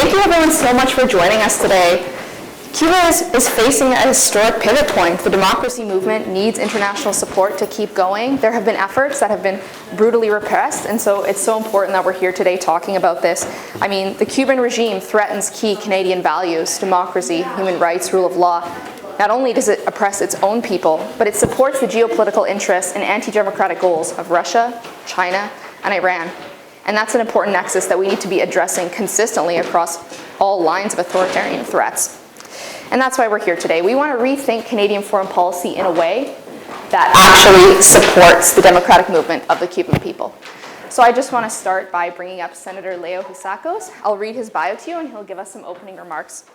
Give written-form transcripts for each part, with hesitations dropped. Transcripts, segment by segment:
Thank you everyone so much for joining us today. Cuba is facing a historic pivot point. The democracy movement needs international support to keep going. There have been efforts that have been brutally repressed, and so it's so important that we're here today talking about this. I mean, the Cuban regime threatens key Canadian values, democracy, human rights, rule of law. Not only does it oppress its own people, but it supports the geopolitical interests and anti-democratic goals of Russia, China, and Iran. And that's an important nexus that we need to be addressing consistently across all lines of authoritarian threats. And that's why we're here today. We want to rethink Canadian foreign policy in a way that actually supports the democratic movement of the Cuban people. So I just want to start by bringing up Senator Leo Husakos. I'll read his bio to you and he'll give us some opening remarks.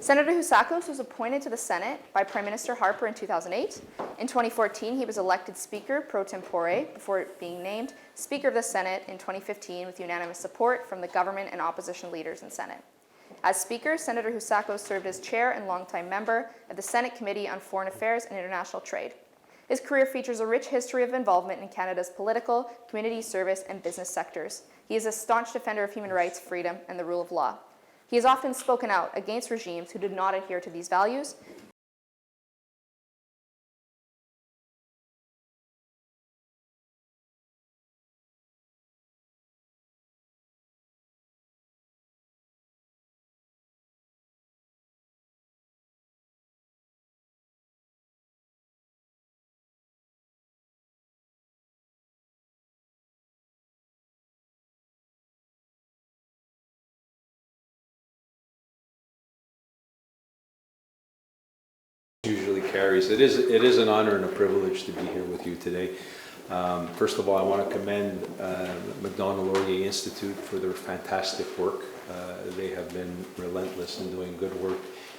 Senator Husakos was appointed to the Senate by Prime Minister Harper in 2008. In 2014, he was elected Speaker pro tempore before being named Speaker of the Senate in 2015 with unanimous support from the government and opposition leaders in Senate. As Speaker, Senator Husakos served as chair and longtime member of the Senate Committee on Foreign Affairs and International Trade. His career features a rich history of involvement in Canada's political, community service, and business sectors. He is a staunch defender of human rights, freedom, and the rule of law. He has often spoken out against regimes who did not adhere to these values. Usually carries. It is an honor and a privilege to be here with you today. First of all, I want to commend Macdonald-Laurier Institute for their fantastic work. They have been relentless in doing good work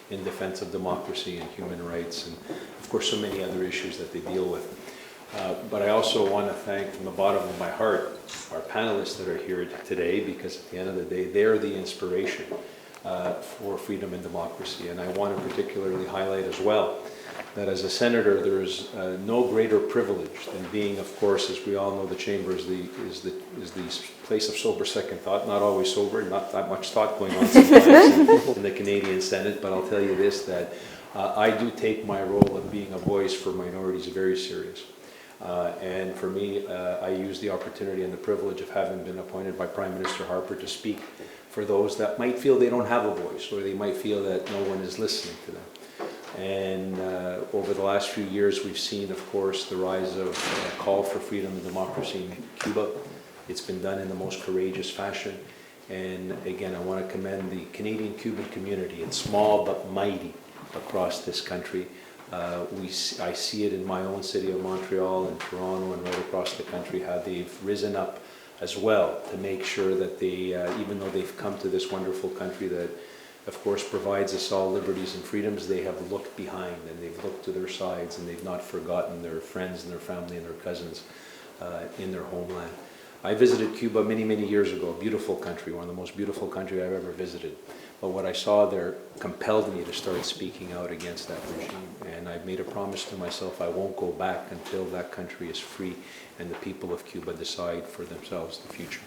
in defense of democracy and human rights, and of course so many other issues that they deal with. But I also want to thank from the bottom of my heart our panelists that are here today, because at the end of the day they're the inspiration for freedom and democracy. And I want to particularly highlight as well that as a senator there is no greater privilege than being, of course, as we all know, the chamber is the place of sober second thought. Not always sober, not that much thought going on sometimes in the Canadian Senate, but I'll tell you this, that I do take my role of being a voice for minorities very serious. And for me, I use the opportunity and the privilege of having been appointed by Prime Minister Harper to speak for those that might feel they don't have a voice, or they might feel that no one is listening to them. And over the last few years, we've seen, of course, the rise of a call for freedom and democracy in Cuba. It's been done in the most courageous fashion. And again, I want to commend the Canadian-Cuban community. It's small but mighty across this country. I see it in my own city of Montreal and Toronto and right across the country, how they've risen up as well to make sure that they, even though they've come to this wonderful country that, of course, provides us all liberties and freedoms, they have looked behind and they've looked to their sides and they've not forgotten their friends and their family and their cousins in their homeland. I visited Cuba many, many years ago, a beautiful country, one of the most beautiful countries I've ever visited. But what I saw there compelled me to start speaking out against that regime. And I've made a promise to myself I won't go back until that country is free and the people of Cuba decide for themselves the future.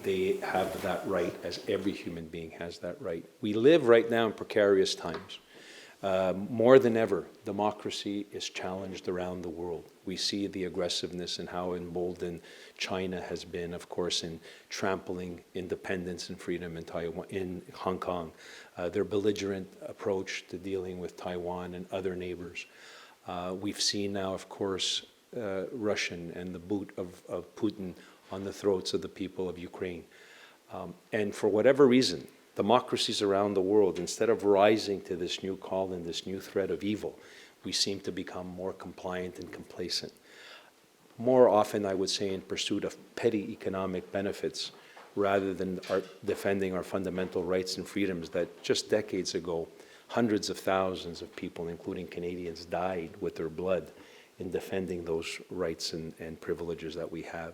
They have that right, as every human being has that right. We live right now in precarious times. More than ever, democracy is challenged around the world. We see the aggressiveness and how emboldened China has been, of course, in trampling independence and freedom in Taiwan, in Hong Kong. Their belligerent approach to dealing with Taiwan and other neighbors. We've seen now, of course, Russian and the boot of Putin on the throats of the people of Ukraine. And for whatever reason, democracies around the world, instead of rising to this new call and this new threat of evil, we seem to become more compliant and complacent. More often, I would say, in pursuit of petty economic benefits, rather than defending our fundamental rights and freedoms that just decades ago, hundreds of thousands of people, including Canadians, died with their blood in defending those rights and privileges that we have.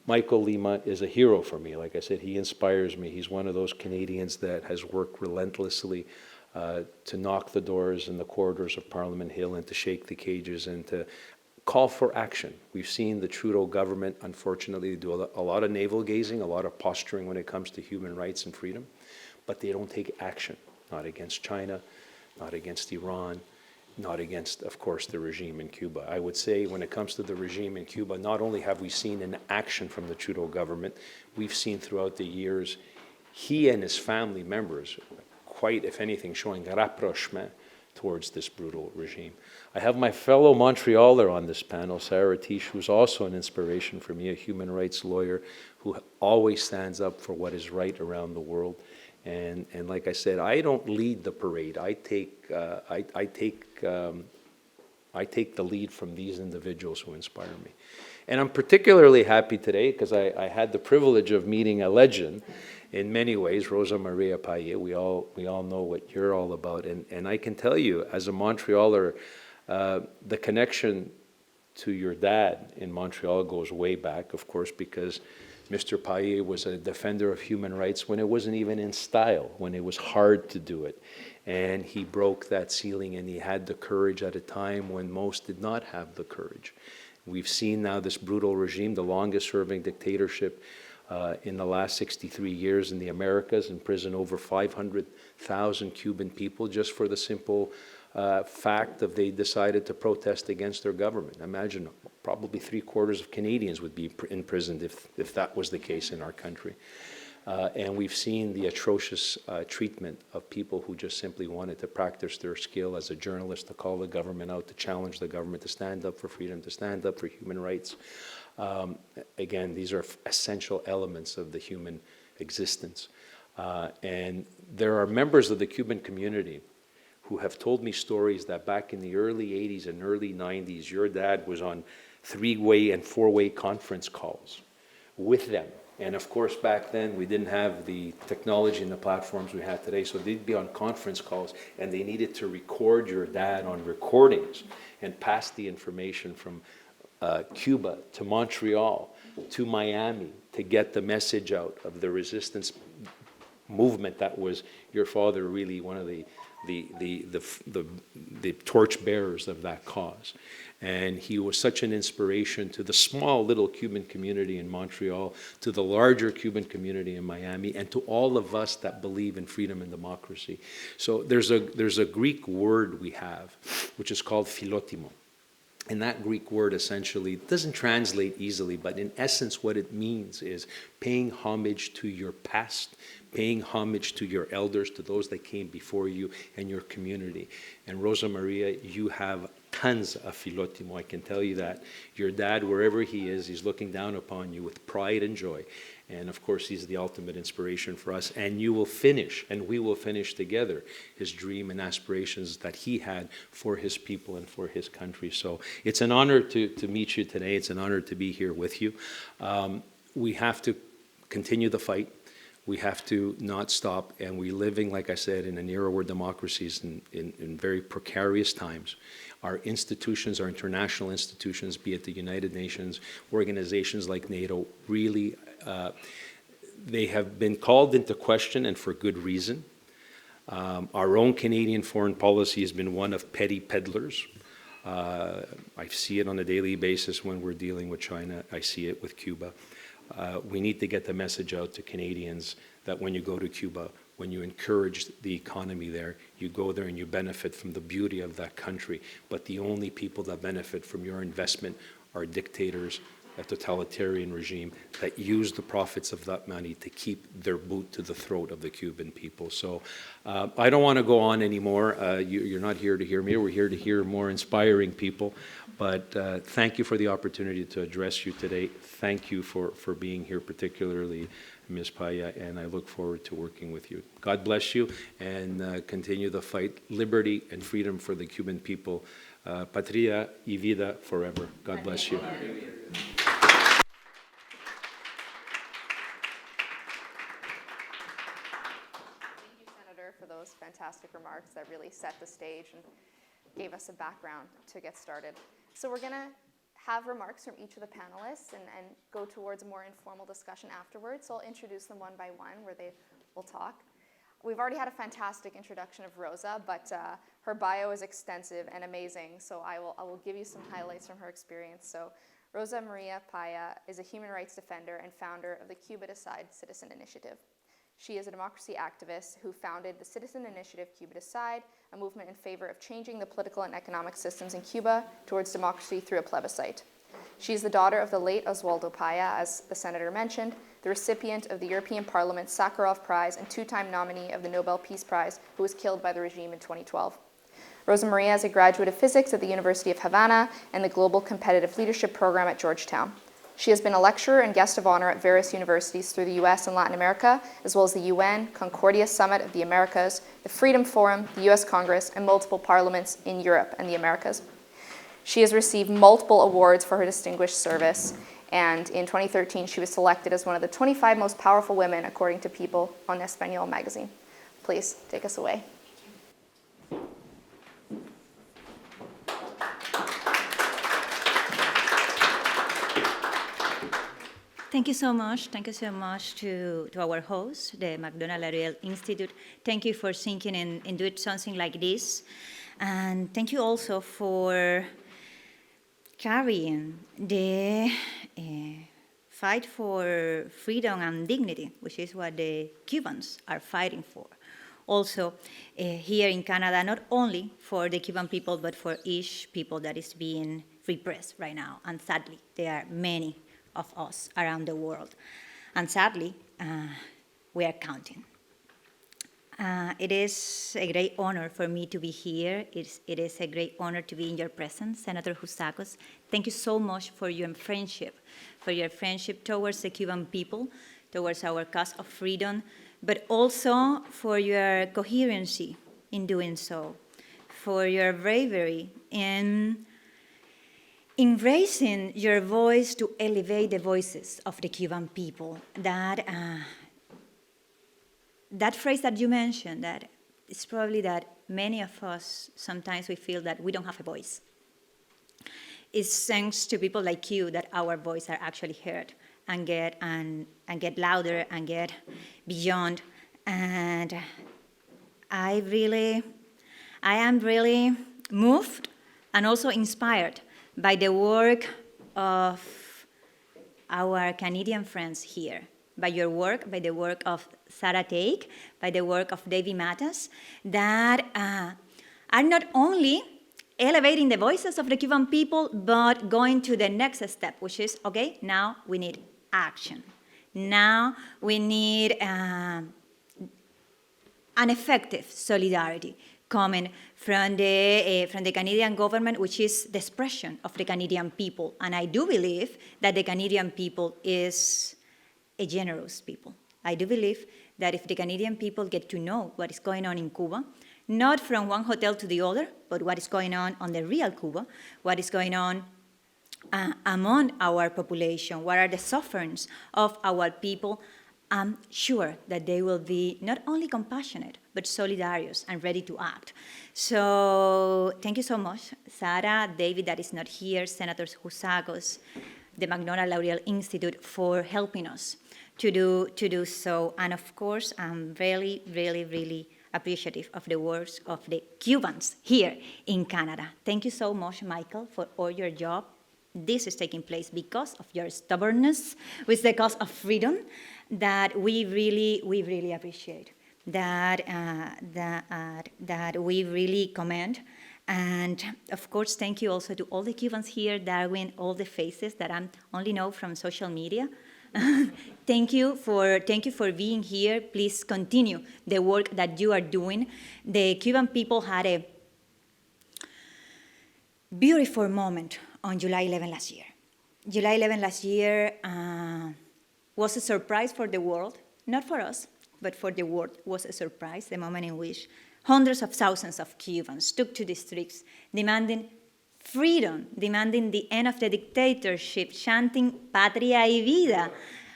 Michael Lima is a hero for me. Like I said, he inspires me. He's one of those Canadians that has worked relentlessly to knock the doors and the corridors of Parliament Hill and to shake the cages and to call for action. We've seen the Trudeau government, unfortunately, do a lot of navel gazing, a lot of posturing when it comes to human rights and freedom, but they don't take action, not against China, not against Iran, not against, of course, the regime in Cuba. I would say when it comes to the regime in Cuba, not only have we seen an action from the Trudeau government, we've seen throughout the years he and his family members quite, if anything, showing rapprochement towards this brutal regime. I have my fellow Montrealer on this panel, Sarah Teich, who's also an inspiration for me, a human rights lawyer who always stands up for what is right around the world. And like I said, I don't lead the parade. I take the lead from these individuals who inspire me. And I'm particularly happy today because I had the privilege of meeting a legend in many ways, Rosa Maria Paya. We all know what you're all about. And I can tell you, as a Montrealer, the connection to your dad in Montreal goes way back, of course, because Mr. Paya was a defender of human rights when it wasn't even in style, when it was hard to do it. And he broke that ceiling, and he had the courage at a time when most did not have the courage. We've seen now this brutal regime, the longest serving dictatorship in the last 63 years in the Americas, imprison over 500,000 Cuban people just for the simple fact that they decided to protest against their government. Imagine, probably 3/4 of Canadians would be imprisoned if that was the case in our country. And we've seen the atrocious treatment of people who just simply wanted to practice their skill as a journalist, to call the government out, to challenge the government, to stand up for freedom, to stand up for human rights. Again, these are essential elements of the human existence. And there are members of the Cuban community who have told me stories that back in the early 80s and early 90s, your dad was on 3-way and 4-way conference calls with them. And of course, back then, we didn't have the technology and the platforms we have today, so they'd be on conference calls, and they needed to record your dad on recordings and pass the information from Cuba to Montreal to Miami to get the message out of the resistance movement that was your father really one of the torch bearers of that cause. And he was such an inspiration to the small little Cuban community in Montreal, to the larger Cuban community in Miami, and to all of us that believe in freedom and democracy. So there's a Greek word we have, which is called philotimo. And that Greek word essentially doesn't translate easily, but in essence what it means is paying homage to your past, paying homage to your elders, to those that came before you and your community. And Rosa Maria, you have tons of philotimo, I can tell you that. Your dad, wherever he is, he's looking down upon you with pride and joy. And of course, he's the ultimate inspiration for us. And you will finish, and we will finish together, his dream and aspirations that he had for his people and for his country. So it's an honor to meet you today. It's an honor to be here with you. We have to continue the fight. We have to not stop. And we're living, like I said, in an era where democracy is in very precarious times. Our institutions, our international institutions, be it the United Nations, organizations like NATO, really they have been called into question, and for good reason. Our own Canadian foreign policy has been one of petty peddlers. I see it on a daily basis when we're dealing with China. I see it with Cuba. We need to get the message out to Canadians that when you go to Cuba, when you encourage the economy there, you go there and you benefit from the beauty of that country. But the only people that benefit from your investment are dictators, a totalitarian regime that use the profits of that money to keep their boot to the throat of the Cuban people. So I don't want to go on anymore. You're not here to hear me. We're here to hear more inspiring people. But thank you for the opportunity to address you today. Thank you for being here, particularly Ms. Paya, and I look forward to working with you. God bless you, and continue the fight. Liberty and freedom for the Cuban people. Patria y vida forever. God bless you. For those fantastic remarks that really set the stage and gave us a background to get started. So we're going to have remarks from each of the panelists and go towards a more informal discussion afterwards. So I'll introduce them one by one where they will talk. we've already had a fantastic introduction of Rosa, but her bio is extensive and amazing, so I will give you some highlights from her experience. So Rosa Maria Paya is a human rights defender and founder of the Cuba Decide Citizen Initiative. She is a democracy activist who founded the Citizen Initiative Cuba Decide, a movement in favor of changing the political and economic systems in Cuba towards democracy through a plebiscite. She is the daughter of the late Oswaldo Paya, as the senator mentioned, the recipient of the European Parliament's Sakharov Prize and two-time nominee of the Nobel Peace Prize, who was killed by the regime in 2012. Rosa Maria is a graduate of physics at the University of Havana and the Global Competitive Leadership Program at Georgetown. She has been a lecturer and guest of honor at various universities through the US and Latin America, as well as the UN, Concordia Summit of the Americas, the Freedom Forum, the US Congress, and multiple parliaments in Europe and the Americas. She has received multiple awards for her distinguished service, and in 2013 she was selected as one of the 25 most powerful women according to People on Espanol magazine. Please take us away. Thank you so much. Thank you so much to our host, the Macdonald-Laurier Institute. Thank you for thinking and doing something like this. And thank you also for carrying the fight for freedom and dignity, which is what the Cubans are fighting for. Also, here in Canada, not only for the Cuban people, but for each people that is being repressed right now. And sadly, there are many of us around the world. And sadly, we are counting. It is a great honor for me to be here. It is a great honor to be in your presence, Senator Husakos. Thank you so much for your friendship towards the Cuban people, towards our cause of freedom, but also for your coherency in doing so, for your bravery in raising your voice to elevate the voices of the Cuban people. That phrase that you mentioned, that it's probably that many of us, sometimes we feel that we don't have a voice. It's thanks to people like you that our voices are actually heard and get louder and get beyond. And I am really moved and also inspired by the work of our Canadian friends here, by your work, by the work of Sarah Teich, by the work of David Matas, that are not only elevating the voices of the Cuban people, but going to the next step, which is, okay, now we need action. Now we need an effective solidarity coming from the Canadian government, which is the expression of the Canadian people. And I do believe that the Canadian people is a generous people. I do believe that if the Canadian people get to know what is going on in Cuba, not from one hotel to the other, but what is going on the real Cuba, what is going on among our population, what are the sufferings of our people, I'm sure that they will be not only compassionate, but solidarious and ready to act. So thank you so much, Sarah, David that is not here, Senators Husakos, the Macdonald-Laurier Institute for helping us to do so. And of course, I'm really, really, really appreciative of the works of the Cubans here in Canada. Thank you so much, Michael, for all your job. This is taking place because of your stubbornness with the cause of freedom that we really appreciate, that we really commend. And of course, thank you also to all the Cubans here, Darwin, all the faces that I only know from social media. Thank you for being here. Please continue the work that you are doing. The Cuban people had a beautiful moment on July 11 last year. July 11 last year was a surprise for the world, not for us, but for the world was a surprise, the moment in which hundreds of thousands of Cubans took to the streets demanding freedom, demanding the end of the dictatorship, chanting Patria y Vida,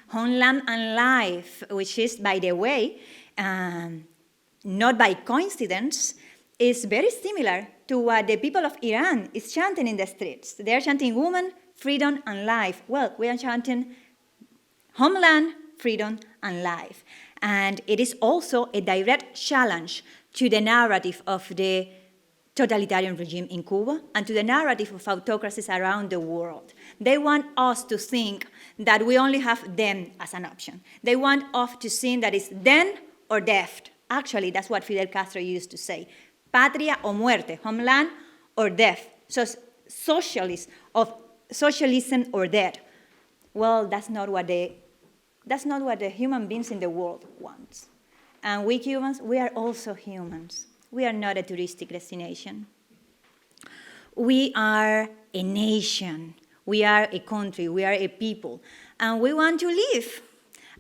homeland and life, which is, by the way, not by coincidence, is very similar to what the people of Iran is chanting in the streets. They are chanting woman, freedom, and life. Well, we are chanting homeland, freedom, and life. And it is also a direct challenge to the narrative of the totalitarian regime in Cuba and to the narrative of autocracies around the world. They want us to think that we only have them as an option. They want us to think that it's them or death. Actually, that's what Fidel Castro used to say. Patria o muerte, homeland or death. So socialism or death. Well, that's not what the human beings in the world want. And we Cubans, we are also humans. We are not a touristic destination. We are a nation. We are a country. We are a people. And we want to live.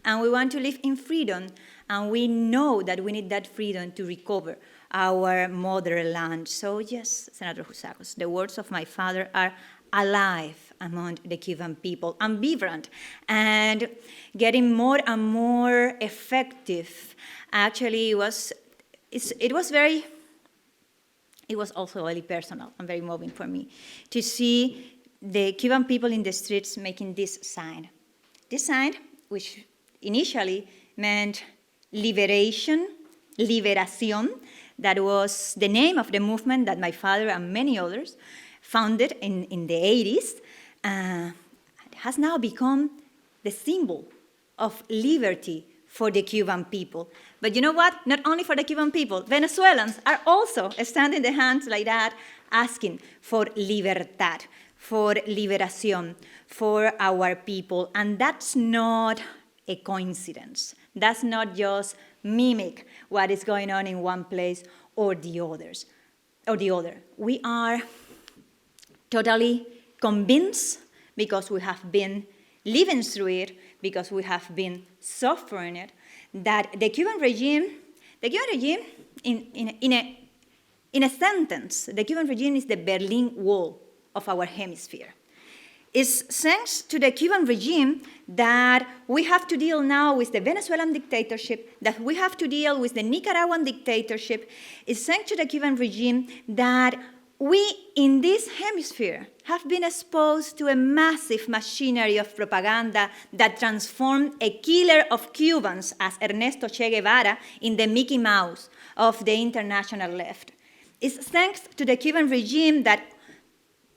And we want to live in freedom. And we know that we need that freedom to recover our motherland. So yes, Senator Husakos, the words of my father are alive among the Cuban people, and vibrant, and getting more and more effective. Actually, it was also very personal and very moving for me to see the Cuban people in the streets making this sign. This sign, which initially meant liberation, liberación, that was the name of the movement that my father and many others founded in the 80s, has now become the symbol of liberty for the Cuban people. But you know what? Not only for the Cuban people, Venezuelans are also standing their hands like that, asking for libertad, for liberación, for our people. And that's not a coincidence. That's not just mimic what is going on in one place or the others, or the other. We are totally convinced, because we have been living through it, because we have been suffering it, that the Cuban regime, in a sentence, the Cuban regime is the Berlin Wall of our hemisphere. It's thanks to the Cuban regime that we have to deal now with the Venezuelan dictatorship, that we have to deal with the Nicaraguan dictatorship. It's thanks to the Cuban regime that we in this hemisphere have been exposed to a massive machinery of propaganda that transformed a killer of Cubans as Ernesto Che Guevara in the Mickey Mouse of the international left. It's thanks to the Cuban regime that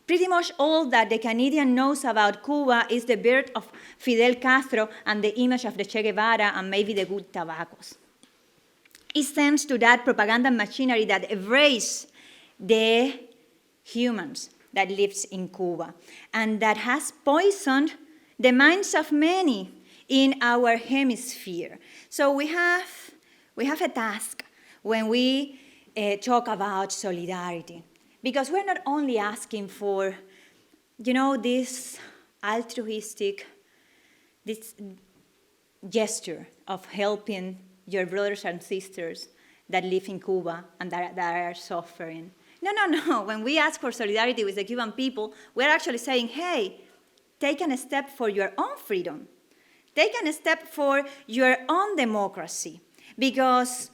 pretty much all that the Canadian knows about Cuba is the birth of Fidel Castro and the image of the Che Guevara and maybe the good tobaccos. It's thanks to that propaganda machinery that erased the humans that lives in Cuba and that has poisoned the minds of many in our hemisphere. So we have a task when we talk about solidarity, because we're not only asking for, this altruistic, this gesture of helping your brothers and sisters that live in Cuba and that are suffering. No. When we ask for solidarity with the Cuban people, we're actually saying, hey, take a step for your own freedom. Take a step for your own democracy. Because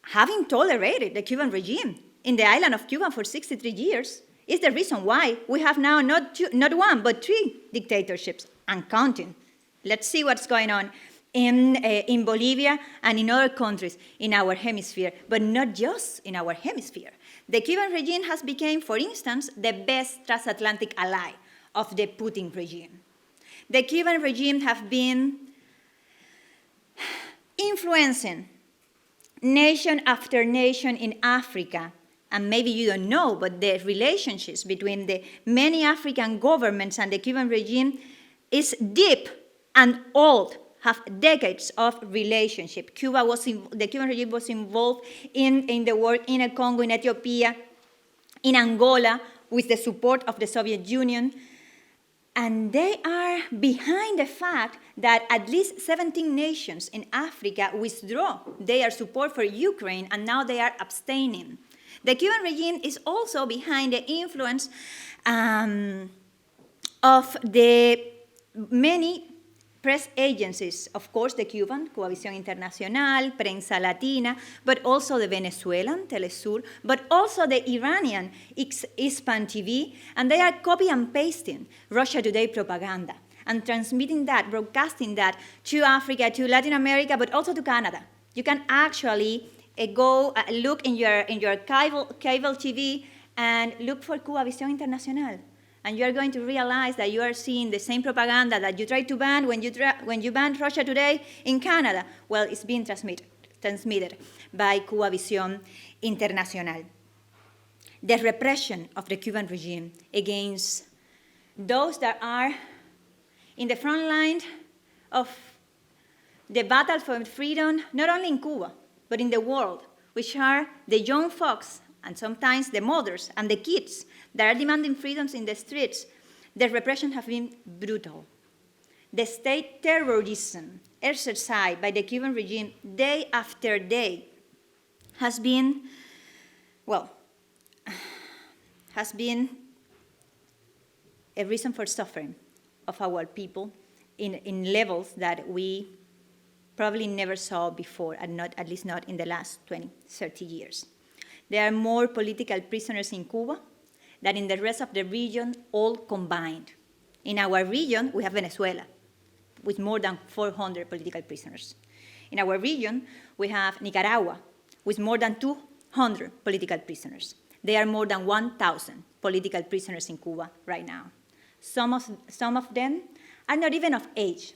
having tolerated the Cuban regime in the island of Cuba for 63 years is the reason why we have now not one, but 3 dictatorships and counting. Let's see what's going on in Bolivia and in other countries in our hemisphere, but not just in our hemisphere. The Cuban regime has become, for instance, the best transatlantic ally of the Putin regime. The Cuban regime have been influencing nation after nation in Africa. And maybe you don't know, but the relationships between the many African governments and the Cuban regime is deep and old, have decades of relationship. The Cuban regime was involved in the war in Congo, in Ethiopia, in Angola, with the support of the Soviet Union. And they are behind the fact that at least 17 nations in Africa withdraw their support for Ukraine, and now they are abstaining. The Cuban regime is also behind the influence of the many press agencies, of course, the Cuban, Cubavisión Internacional, Prensa Latina, but also the Venezuelan, Telesur, but also the Iranian, Hispan TV, and they are copy and pasting Russia Today propaganda. and transmitting that, broadcasting that to Africa, to Latin America, but also to Canada. You can actually go look in your cable TV and look for Cuba Visión Internacional. And you are going to realize that you are seeing the same propaganda that you tried to ban when you banned Russia Today in Canada. Well, it's being transmitted by Cuba Visión Internacional. The repression of the Cuban regime against those that are in the front line of the battle for freedom, not only in Cuba, but in the world, which are the young folks and sometimes the mothers and the kids that are demanding freedoms in the streets. The repression has been brutal. The state terrorism exercised by the Cuban regime day after day has been a reason for suffering of our people in levels that we probably never saw before, and at least not in the last 20, 30 years. There are more political prisoners in Cuba than in the rest of the region, all combined. In our region, we have Venezuela, with more than 400 political prisoners. In our region, we have Nicaragua, with more than 200 political prisoners. There are more than 1,000 political prisoners in Cuba right now. Some of them are not even of age,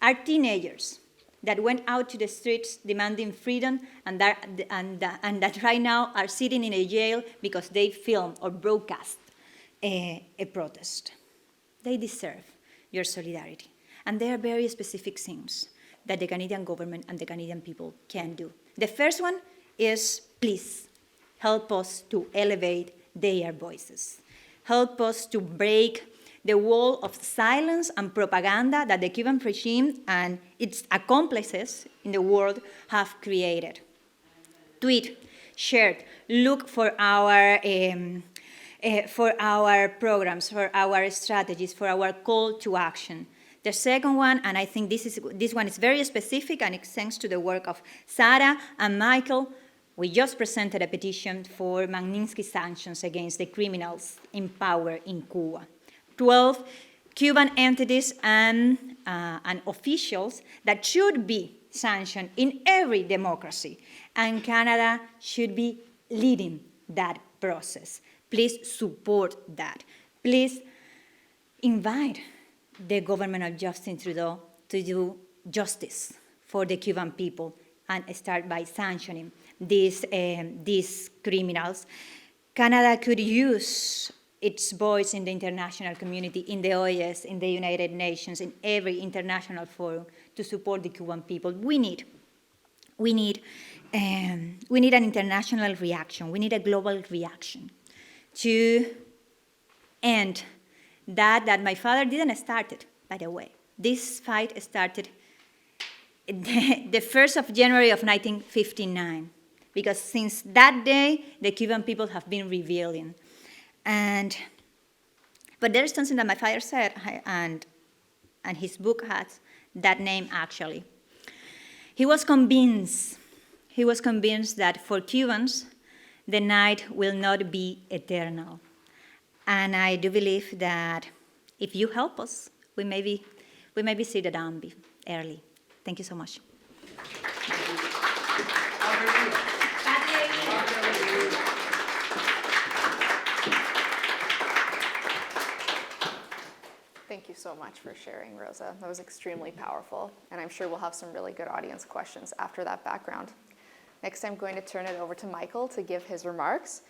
are teenagers that went out to the streets demanding freedom and that right now are sitting in a jail because they filmed or broadcast a protest. They deserve your solidarity. And there are very specific things that the Canadian government and the Canadian people can do. The first one is, please, help us to elevate their voices. Help us to break the wall of silence and propaganda that the Cuban regime and its accomplices in the world have created. Tweet, share, look for our programs, for our strategies, for our call to action. The second one, and I think this one is very specific, and it's thanks to the work of Sarah and Michael. We just presented a petition for Magnitsky sanctions against the criminals in power in Cuba. 12 Cuban entities and officials that should be sanctioned in every democracy, and Canada should be leading that process. Please support that. Please invite the government of Justin Trudeau to do justice for the Cuban people and start by sanctioning these criminals. Canada could use its voice in the international community, in the OAS, in the United Nations, in every international forum to support the Cuban people. We need an international reaction. We need a global reaction to end that my father didn't start it, by the way. This fight started the 1st of January of 1959, because since that day, the Cuban people have been rebelling. But there's something that my father said, and his book has that name actually. He was convinced that for Cubans, the night will not be eternal. And I do believe that if you help us, we maybe see the dawn early. Thank you so much. Thank you so much for sharing, Rosa. That was extremely powerful, and I'm sure we'll have some really good audience questions after that background. Next, I'm going to turn it over to Michael to give his remarks.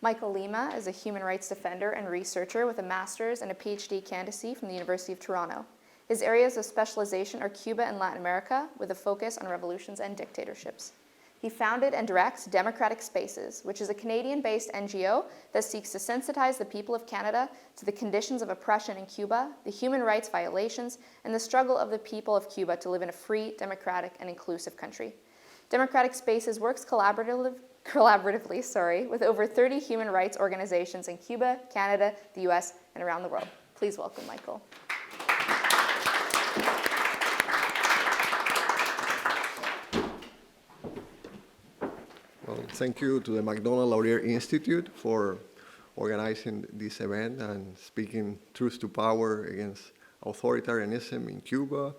Michael Lima is a human rights defender and researcher with a master's and a PhD candidacy from the University of Toronto. His areas of specialization are Cuba and Latin America, with a focus on revolutions and dictatorships. He founded and directs Democratic Spaces, which is a Canadian-based NGO that seeks to sensitize the people of Canada to the conditions of oppression in Cuba, the human rights violations, and the struggle of the people of Cuba to live in a free, democratic, and inclusive country. Democratic Spaces works collaboratively with over 30 human rights organizations in Cuba, Canada, the US, and around the world. Please welcome Michael. Well, thank you to the Macdonald-Laurier Institute for organizing this event and speaking truth to power against authoritarianism in Cuba,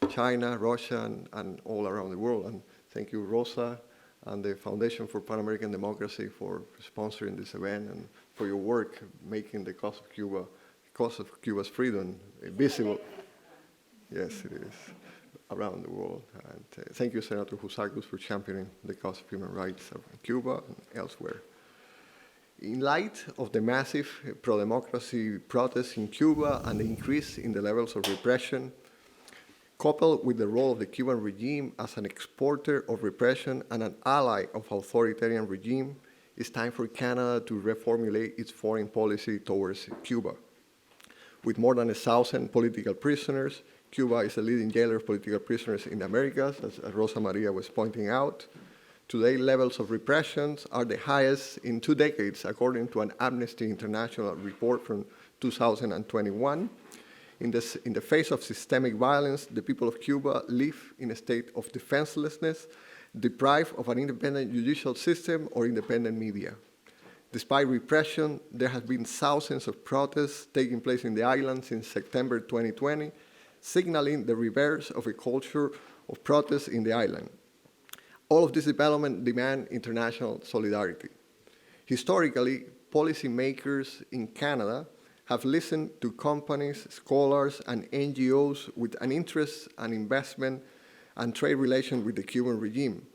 China, Russia, and all around the world. And thank you, Rosa, and the Foundation for Pan-American Democracy for sponsoring this event and for your work making the cause of Cuba's freedom visible. Yes, it is, around the world. And thank you, Senator Husakos, for championing the cause of human rights in Cuba and elsewhere. In light of the massive pro-democracy protests in Cuba and the increase in the levels of repression, coupled with the role of the Cuban regime as an exporter of repression and an ally of authoritarian regime, it's time for Canada to reformulate its foreign policy towards Cuba. With more than 1,000 political prisoners, Cuba is the leading jailer of political prisoners in the Americas, as Rosa Maria was pointing out. Today, levels of repressions are the highest in 2 decades, according to an Amnesty International report from 2021. In the face of systemic violence, the people of Cuba live in a state of defenselessness, deprived of an independent judicial system or independent media. Despite repression, there have been thousands of protests taking place in the island since September 2020, signaling the reverse of a culture of protest in the island. All of this development demand international solidarity. Historically, policymakers in Canada have listened to companies, scholars, and NGOs with an interest and investment and trade relation with the Cuban regime.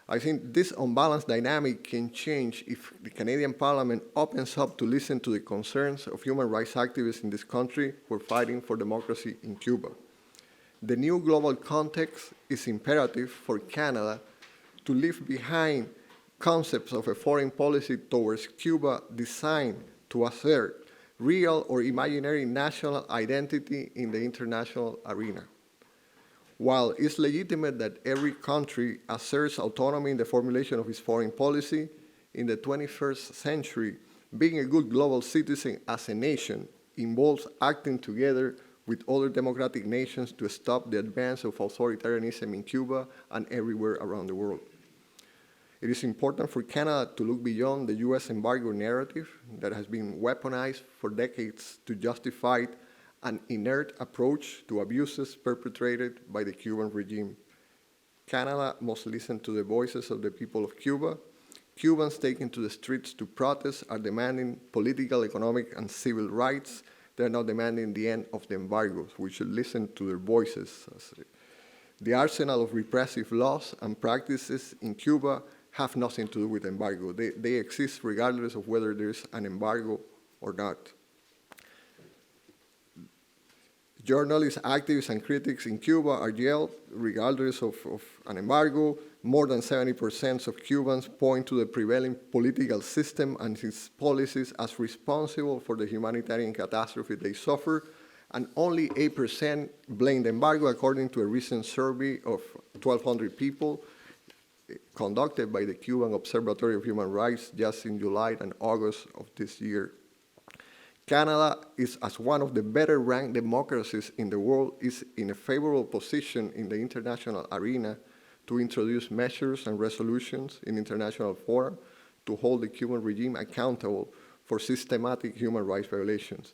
I think this unbalanced dynamic can change if the Canadian Parliament opens up to listen to the concerns of human rights activists in this country who are fighting for democracy in Cuba. The new global context is imperative for Canada to leave behind concepts of a foreign policy towards Cuba designed to assert real or imaginary national identity in the international arena. While it's legitimate that every country asserts autonomy in the formulation of its foreign policy, in the 21st century, being a good global citizen as a nation involves acting together with other democratic nations to stop the advance of authoritarianism in Cuba and everywhere around the world. It is important for Canada to look beyond the US embargo narrative that has been weaponized for decades to justify an inert approach to abuses perpetrated by the Cuban regime. Canada must listen to the voices of the people of Cuba. Cubans taking to the streets to protest are demanding political, economic, and civil rights. They're not demanding the end of the embargoes. We should listen to their voices. The arsenal of repressive laws and practices in Cuba have nothing to do with embargo. They exist regardless of whether there's an embargo or not. Journalists, activists, and critics in Cuba are jailed regardless of an embargo. More than 70% of Cubans point to the prevailing political system and its policies as responsible for the humanitarian catastrophe they suffer, and only 8% blame the embargo, according to a recent survey of 1,200 people conducted by the Cuban Observatory of Human Rights just in July and August of this year. Canada is, as one of the better-ranked democracies in the world, is in a favorable position in the international arena to introduce measures and resolutions in international fora to hold the Cuban regime accountable for systematic human rights violations.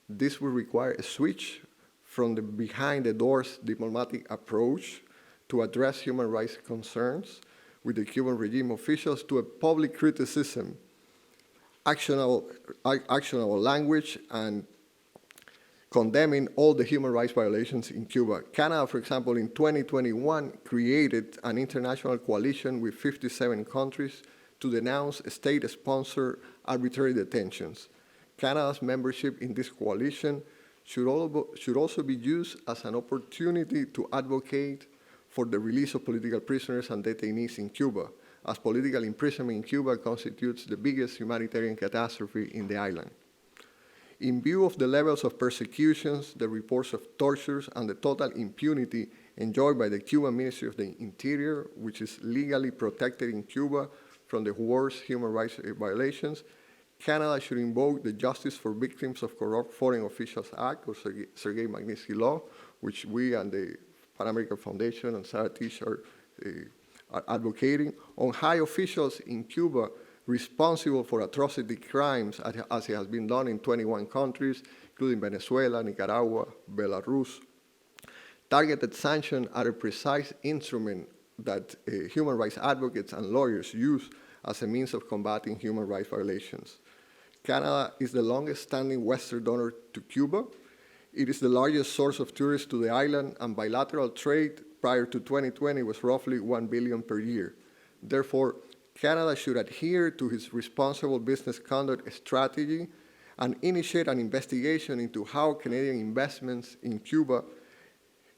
This will require a switch from the behind-the-doors diplomatic approach to address human rights concerns with the Cuban regime officials to a public criticism, actionable language, and condemning all the human rights violations in Cuba. Canada, for example, in 2021 created an international coalition with 57 countries to denounce state-sponsored arbitrary detentions. Canada's membership in this coalition should also be used as an opportunity to advocate for the release of political prisoners and detainees in Cuba, as political imprisonment in Cuba constitutes the biggest humanitarian catastrophe in the island. In view of the levels of persecutions, the reports of tortures, and the total impunity enjoyed by the Cuban Ministry of the Interior, which is legally protected in Cuba from the worst human rights violations, Canada should invoke the Justice for Victims of Corrupt Foreign Officials Act, or Sergei Magnitsky Law, which we and the Pan American Foundation and Teich are advocating, on high officials in Cuba responsible for atrocity crimes as it has been done in 21 countries, including Venezuela, Nicaragua, Belarus. Targeted sanctions are a precise instrument that human rights advocates and lawyers use as a means of combating human rights violations. Canada is the longest-standing Western donor to Cuba. It is the largest source of tourists to the island, and bilateral trade prior to 2020 was roughly $1 billion per year. Therefore, Canada should adhere to its responsible business conduct strategy and initiate an investigation into how Canadian investments in Cuba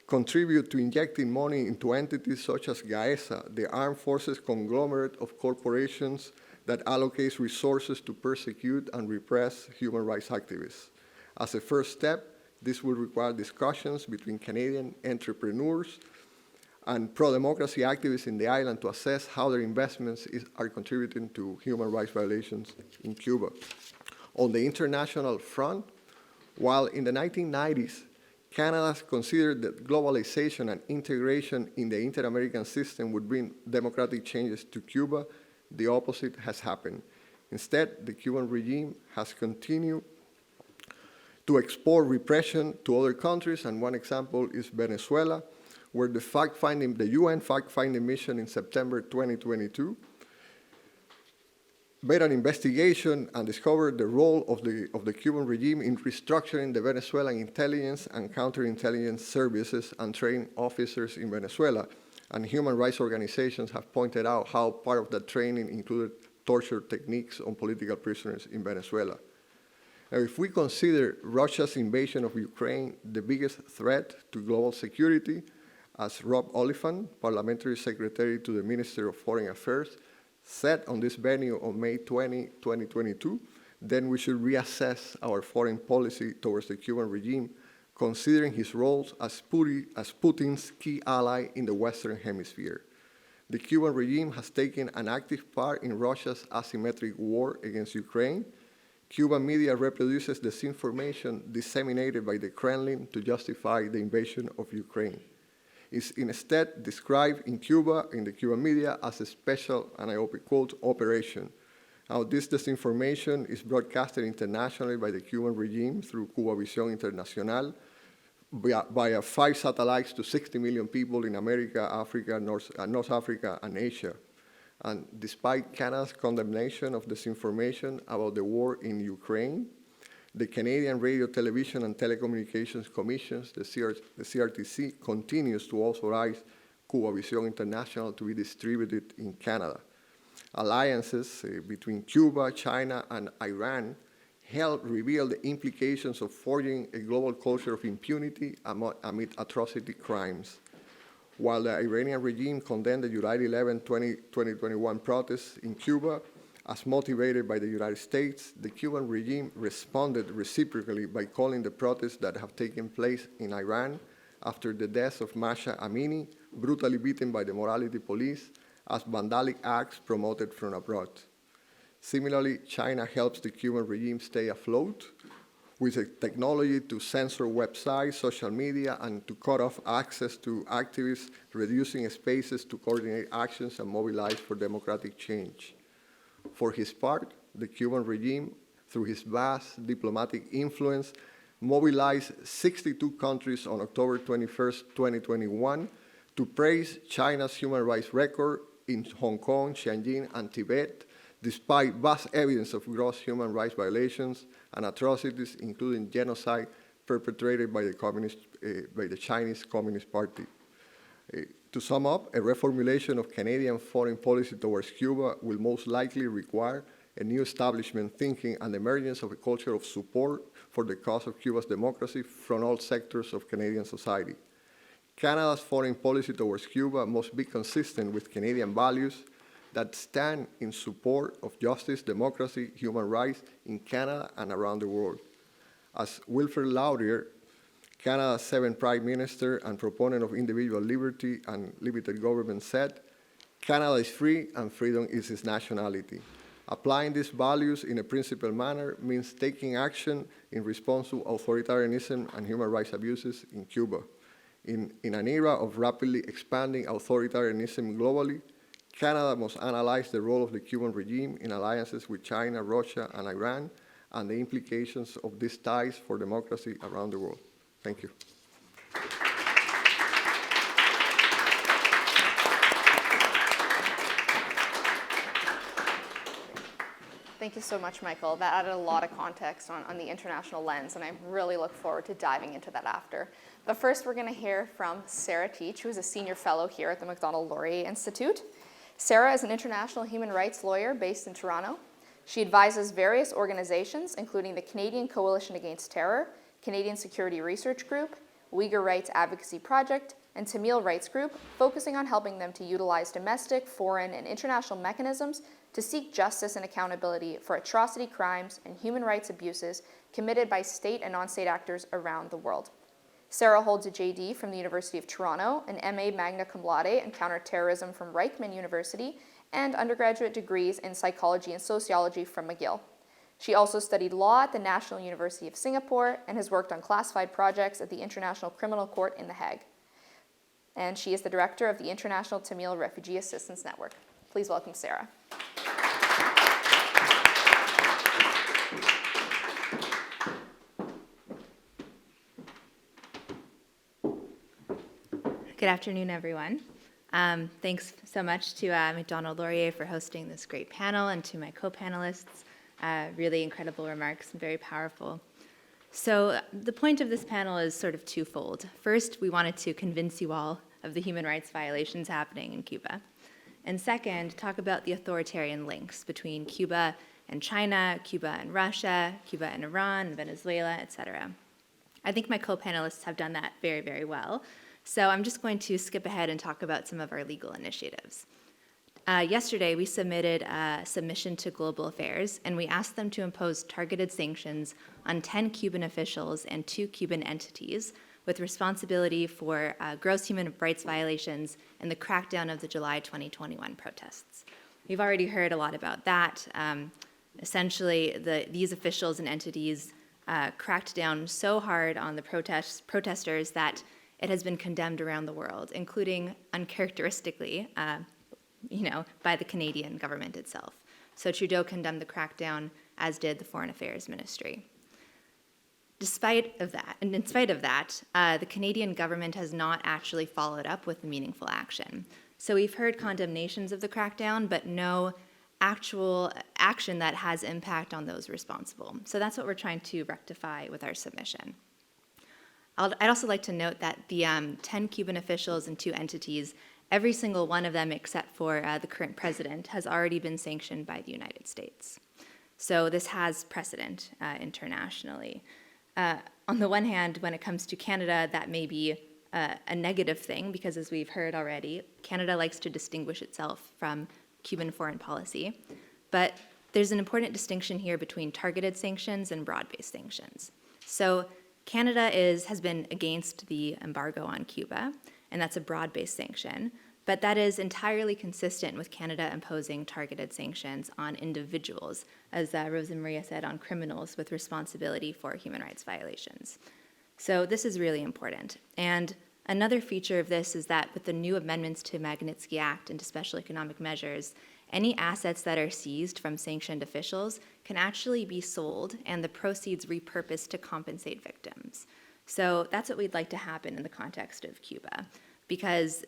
contribute to injecting money into entities such as GAESA, the armed forces conglomerate of corporations that allocates resources to persecute and repress human rights activists. As a first step, this will require discussions between Canadian entrepreneurs and pro-democracy activists in the island to assess how their investments are contributing to human rights violations in Cuba. On the international front, while in the 1990s, Canada considered that globalization and integration in the inter-American system would bring democratic changes to Cuba, the opposite has happened. Instead, the Cuban regime has continued to export repression to other countries, and one example is Venezuela, where the UN fact-finding mission in September 2022 made an investigation and discovered the role of the Cuban regime in restructuring the Venezuelan intelligence and counterintelligence services and training officers in Venezuela. And human rights organizations have pointed out how part of that training included torture techniques on political prisoners in Venezuela. Now, if we consider Russia's invasion of Ukraine the biggest threat to global security, as Rob Oliphant, parliamentary secretary to the Minister of Foreign Affairs, said on this venue on May 20, 2022, then we should reassess our foreign policy towards the Cuban regime, considering his roles as Putin's key ally in the Western Hemisphere. The Cuban regime has taken an active part in Russia's asymmetric war against Ukraine. Cuban media reproduces disinformation disseminated by the Kremlin to justify the invasion of Ukraine. Is instead described in Cuba, in the Cuban media, as a special, and I open quote, operation. Now, this disinformation is broadcasted internationally by the Cuban regime through Cuba Visión Internacional, via 5 satellites to 60 million people in America, Africa, North Africa, and Asia. And despite Canada's condemnation of disinformation about the war in Ukraine, the Canadian Radio, Television, and Telecommunications Commissions, the CRTC, continues to authorize Cuba Visión International to be distributed in Canada. Alliances between Cuba, China, and Iran help reveal the implications of forging a global culture of impunity amid atrocity crimes. While the Iranian regime condemned the July 11, 2021 protests in Cuba as motivated by the United States, the Cuban regime responded reciprocally by calling the protests that have taken place in Iran after the death of Masha Amini, brutally beaten by the morality police, as vandalic acts promoted from abroad. Similarly, China helps the Cuban regime stay afloat with a technology to censor websites, social media, and to cut off access to activists, reducing spaces to coordinate actions and mobilize for democratic change. For his part, the Cuban regime, through his vast diplomatic influence, mobilized 62 countries on October 21, 2021, to praise China's human rights record in Hong Kong, Xinjiang, and Tibet, despite vast evidence of gross human rights violations and atrocities, including genocide perpetrated by the Chinese Communist Party. To sum up, a reformulation of Canadian foreign policy towards Cuba will most likely require a new establishment thinking and the emergence of a culture of support for the cause of Cuba's democracy from all sectors of Canadian society. Canada's foreign policy towards Cuba must be consistent with Canadian values that stand in support of justice, democracy, human rights in Canada and around the world. As Wilfrid Laurier, Canada's 7th Prime Minister and proponent of individual liberty and limited government, said, "Canada is free and freedom is its nationality. Applying these values in a principled manner means taking action in response to authoritarianism and human rights abuses in Cuba. In an era of rapidly expanding authoritarianism globally, Canada must analyze the role of the Cuban regime in alliances with China, Russia, and Iran, and the implications of these ties for democracy around the world. Thank you. Thank you so much, Michael. That added a lot of context on the international lens, and I really look forward to diving into that after. But first, we're going to hear from Sarah Teich, who is a senior fellow here at the Macdonald-Laurier Institute. Sarah is an international human rights lawyer based in Toronto. She advises various organizations, including the Canadian Coalition Against Terror, Canadian Security Research Group, Uyghur Rights Advocacy Project, and Tamil Rights Group, focusing on helping them to utilize domestic, foreign, and international mechanisms to seek justice and accountability for atrocity crimes and human rights abuses committed by state and non-state actors around the world. Sarah holds a JD from the University of Toronto, an MA magna cum laude in counterterrorism from Reichman University, and undergraduate degrees in psychology and sociology from McGill. She also studied law at the National University of Singapore and has worked on classified projects at the International Criminal Court in The Hague. And she is the director of the International Tamil Refugee Assistance Network. Please welcome Sarah. Good afternoon, everyone. Thanks so much to Macdonald-Laurier for hosting this great panel, and to my co-panelists. Really incredible remarks and very powerful. So the point of this panel is sort of twofold. First, we wanted to convince you all of the human rights violations happening in Cuba. And second, talk about the authoritarian links between Cuba and China, Cuba and Russia, Cuba and Iran, Venezuela, etc. I think my co-panelists have done that very, very well. So I'm just going to skip ahead and talk about some of our legal initiatives. Yesterday, we submitted a submission to Global Affairs, and we asked them to impose targeted sanctions on 10 Cuban officials and 2 Cuban entities with responsibility for gross human rights violations and the crackdown of the July 2021 protests. We've already heard a lot about that. Essentially, these officials and entities cracked down so hard on the protesters that it has been condemned around the world, including uncharacteristically, by the Canadian government itself. So Trudeau condemned the crackdown, as did the Foreign Affairs Ministry. In spite of that, the Canadian government has not actually followed up with meaningful action. So we've heard condemnations of the crackdown, but no actual action that has impact on those responsible. So that's what we're trying to rectify with our submission. I'd also like to note that the 10 Cuban officials and 2 entities, every single one of them except for the current president, has already been sanctioned by the United States. So this has precedent internationally. On the one hand, when it comes to Canada, that may be a negative thing because, as we've heard already, Canada likes to distinguish itself from Cuban foreign policy. But there's an important distinction here between targeted sanctions and broad-based sanctions. So Canada has been against the embargo on Cuba, and that's a broad-based sanction, but that is entirely consistent with Canada imposing targeted sanctions on individuals, as Rosa Maria said, on criminals with responsibility for human rights violations. So this is really important. And another feature of this is that with the new amendments to Magnitsky Act and to special economic measures, any assets that are seized from sanctioned officials can actually be sold and the proceeds repurposed to compensate victims. So that's what we'd like to happen in the context of Cuba, because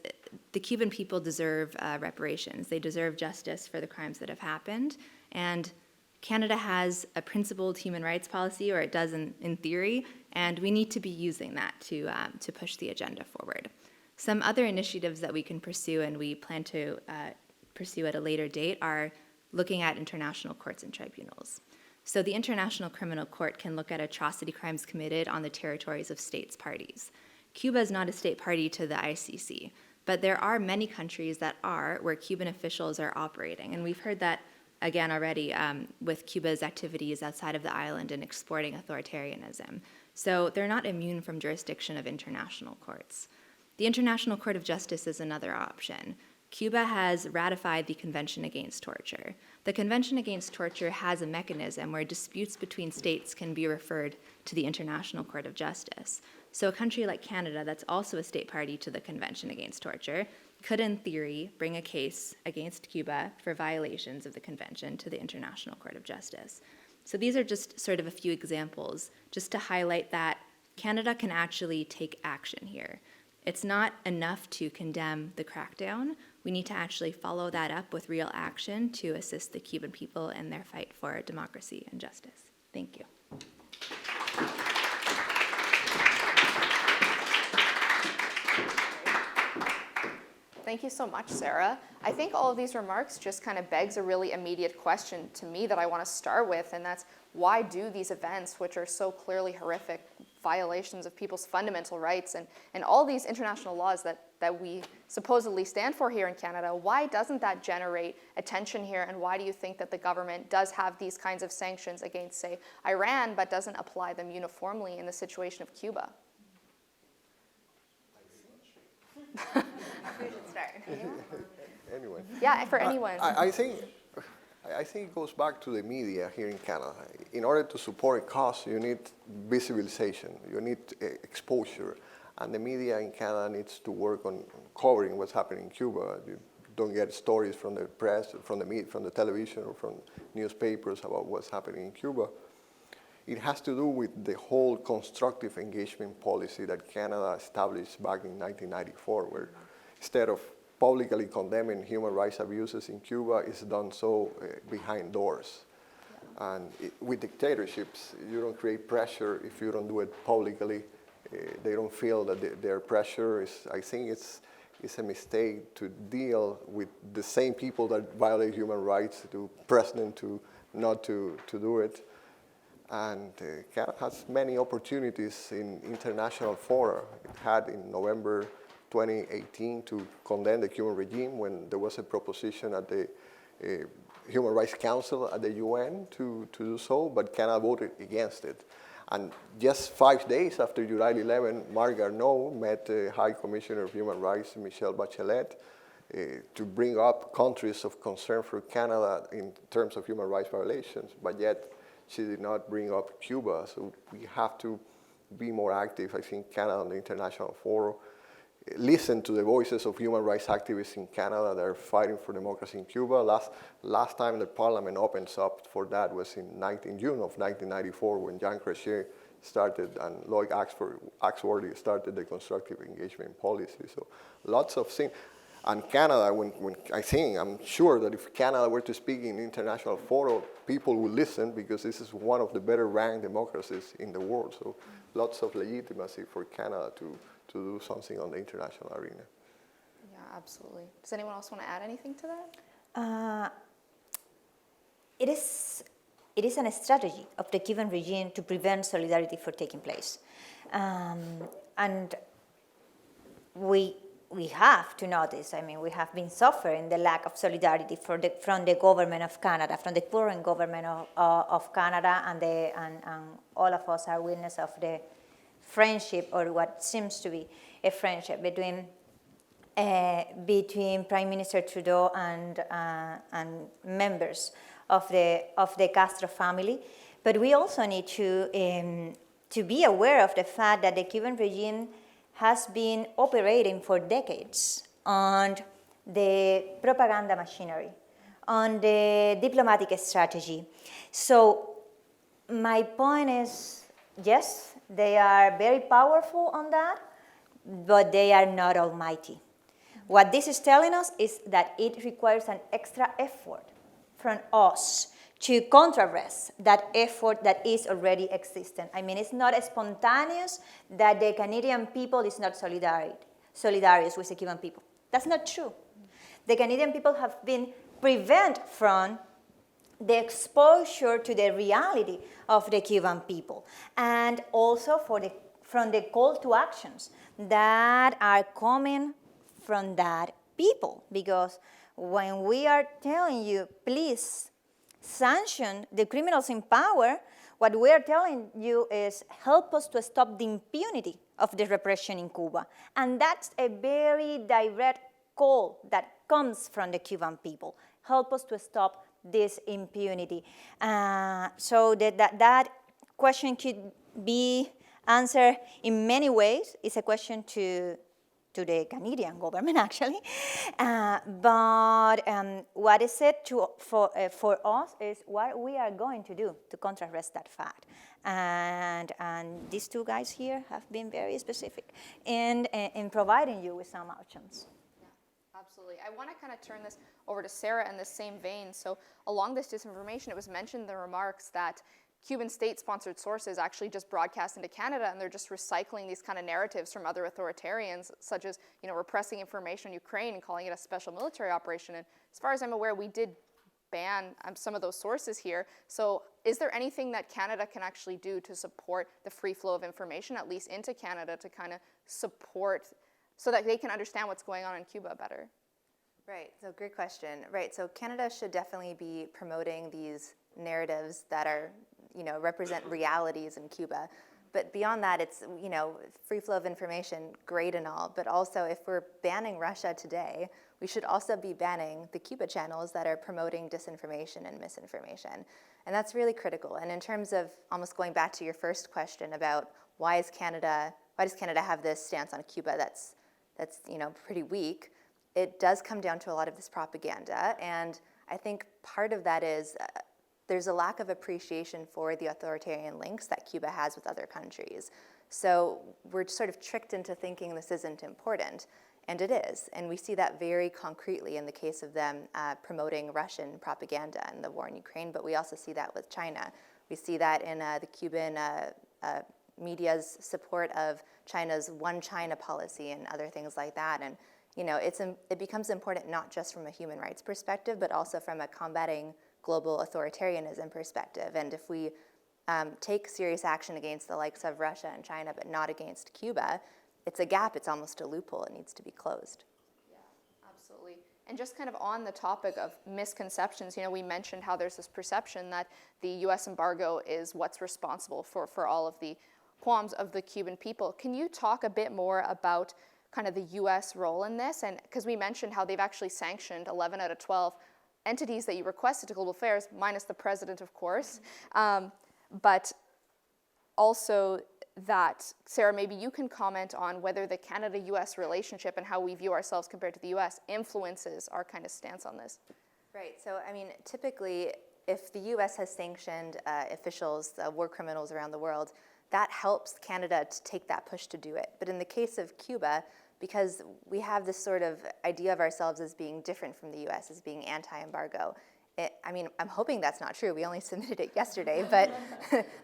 the Cuban people deserve reparations. They deserve justice for the crimes that have happened. And Canada has a principled human rights policy, or it does in theory, and we need to be using that to push the agenda forward. Some other initiatives that we can pursue, and we plan to pursue at a later date, are looking at international courts and tribunals. So the International Criminal Court can look at atrocity crimes committed on the territories of states parties. Cuba is not a state party to the ICC, but there are many countries that are, where Cuban officials are operating. And we've heard that, again, already with Cuba's activities outside of the island and exporting authoritarianism. So they're not immune from jurisdiction of international courts. The International Court of Justice is another option. Cuba has ratified the Convention Against Torture. The Convention Against Torture has a mechanism where disputes between states can be referred to the International Court of Justice. So a country like Canada, that's also a state party to the Convention Against Torture, could, in theory, bring a case against Cuba for violations of the convention to the International Court of Justice. So these are just sort of a few examples just to highlight that Canada can actually take action here. It's not enough to condemn the crackdown. We need to actually follow that up with real action to assist the Cuban people in their fight for democracy and justice. Thank you. Thank you so much, Sarah. I think all of these remarks just kind of begs a really immediate question to me that I want to start with, and that's why do these events, which are so clearly horrific violations of people's fundamental rights and all these international laws that we supposedly stand for here in Canada, why doesn't that generate attention here, and why do you think that the government does have these kinds of sanctions against, say, Iran, but doesn't apply them uniformly in the situation of Cuba? We should start. Anyway. Yeah, for anyone. I think it goes back to the media here in Canada. In order to support a cause, you need visibilization, you need exposure, and the media in Canada needs to work on covering what's happening in Cuba. You don't get stories from the press, from the media, from the television, or from newspapers about what's happening in Cuba. It has to do with the whole constructive engagement policy that Canada established back in 1994, where instead of publicly condemning human rights abuses in Cuba, it's done so behind doors. Yeah. And with dictatorships, you don't create pressure if you don't do it publicly. They don't feel that their pressure is, I think it's a mistake to deal with the same people that violate human rights, to press them to not to do it. And Canada has many opportunities in international fora. It had in November 2018 to condemn the Cuban regime when there was a proposition at the Human Rights Council at the UN to do so, but Canada voted against it. And just 5 days after July 11, Marc Garneau met the High Commissioner of Human Rights, Michelle Bachelet, to bring up countries of concern for Canada in terms of human rights violations, but yet she did not bring up Cuba. So we have to be more active, I think, Canada on the international forum. Listen to the voices of human rights activists in Canada that are fighting for democracy in Cuba. Last time the parliament opens up for that was in June of 1994 when Jean Chrétien started and Lloyd Axworthy started the constructive engagement policy. So lots of things. And Canada, I'm sure that if Canada were to speak in international forum, people will listen because this is one of the better ranked democracies in the world. So lots of legitimacy for Canada to do something on the international arena. Yeah, absolutely. Does anyone else want to add anything to that? It is a strategy of the Cuban regime to prevent solidarity from taking place. And we have to notice, we have been suffering the lack of solidarity from the government of Canada, from the current government of Canada, and all of us are witness of the friendship, or what seems to be a friendship between Prime Minister Trudeau and members of the Castro family. But we also need to be aware of the fact that the Cuban regime has been operating for decades on the propaganda machinery, on the diplomatic strategy. So my point is, yes, they are very powerful on that, but they are not almighty. What this is telling us is that it requires an extra effort from us to contrarrest that effort that is already existent. It's not spontaneous that the Canadian people is not solidarious with the Cuban people. That's not true. The Canadian people have been prevented from the exposure to the reality of the Cuban people, and also from the call to actions that are coming from that people. Because when we are telling you, please sanction the criminals in power, what we are telling you is help us to stop the impunity of the repression in Cuba. And that's a very direct call that comes from the Cuban people. Help us to stop this impunity. So that question could be answered in many ways. It's a question to to the Canadian government, actually. But what is it for us is what we are going to do to contrast that fact. And these two guys here have been very specific in providing you with some options. Absolutely. I want to kind of turn this over to Sarah in the same vein. So along this disinformation, it was mentioned in the remarks that Cuban state-sponsored sources actually just broadcast into Canada, and they're just recycling these kind of narratives from other authoritarians, such as, you know, repressing information on Ukraine and calling it a special military operation. And as far as I'm aware, we did ban some of those sources here. So is there anything that Canada can actually do to support the free flow of information, at least into Canada, to kind of support so that they can understand what's going on in Cuba better? Right, so great question. Right, so Canada should definitely be promoting these narratives that are, you know, represent realities in Cuba. But beyond that, it's, you know, free flow of information, great and all, but also if we're banning Russia today, we should also be banning the Cuba channels that are promoting disinformation and misinformation. And that's really critical. And in terms of almost going back to your first question about why does Canada have this stance on Cuba that's you know, pretty weak, it does come down to a lot of this propaganda. And I think part of that is there's a lack of appreciation for the authoritarian links that Cuba has with other countries. So we're sort of tricked into thinking this isn't important, and it is. And we see that very concretely in the case of them promoting Russian propaganda in the war in Ukraine, but we also see that with China. We see that in the Cuban media's support of China's one China policy and other things like that. And you know, it becomes important not just from a human rights perspective, but also from a combating global authoritarianism perspective. And if we take serious action against the likes of Russia and China, but not against Cuba, it's a gap, it's almost a loophole, it needs to be closed. Yeah, absolutely. And just kind of on the topic of misconceptions, you know, we mentioned how there's this perception that the U.S. embargo is what's responsible for all of the qualms of the Cuban people. Can you talk a bit more about kind of the U.S. role in this? And because we mentioned how they've actually sanctioned 11 out of 12 entities that you requested to Global Affairs, minus the president, of course. But also that, Sarah, maybe you can comment on whether the Canada-U.S. relationship and how we view ourselves compared to the U.S. influences our kind of stance on this. Right, so I mean, typically, if the U.S. has sanctioned officials, war criminals around the world, that helps Canada to take that push to do it. But in the case of Cuba, because we have this sort of idea of ourselves as being different from the U.S., as being anti-embargo, I mean, I'm hoping that's not true. We only submitted it yesterday, but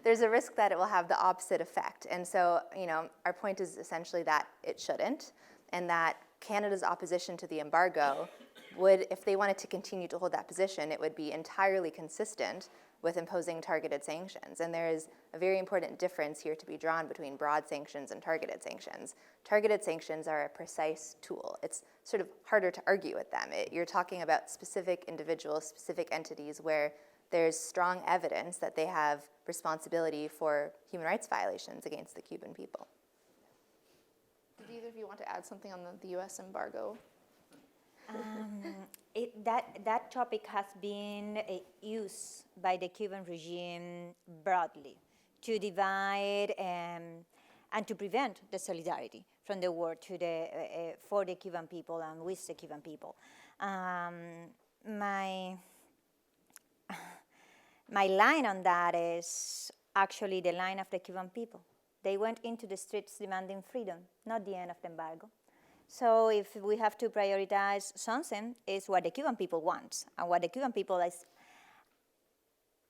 there's a risk that it will have the opposite effect. And so, you know, our point is essentially that it shouldn't, and that Canada's opposition to the embargo would, if they wanted to continue to hold that position, it would be entirely consistent with imposing targeted sanctions. And there is a very important difference here to be drawn between broad sanctions and targeted sanctions. Targeted sanctions are a precise tool. It's sort of harder to argue with them. You're talking about specific individuals, specific entities where there's strong evidence that they have responsibility for human rights violations against the Cuban people. Did either of you want to add something on the U.S. embargo? That topic has been used by the Cuban regime broadly to divide and to prevent the solidarity from the war for the Cuban people and with the Cuban people. My line on that is actually the line of the Cuban people. They went into the streets demanding freedom, not the end of the embargo. So if we have to prioritize something, it's what the Cuban people want, and what the Cuban people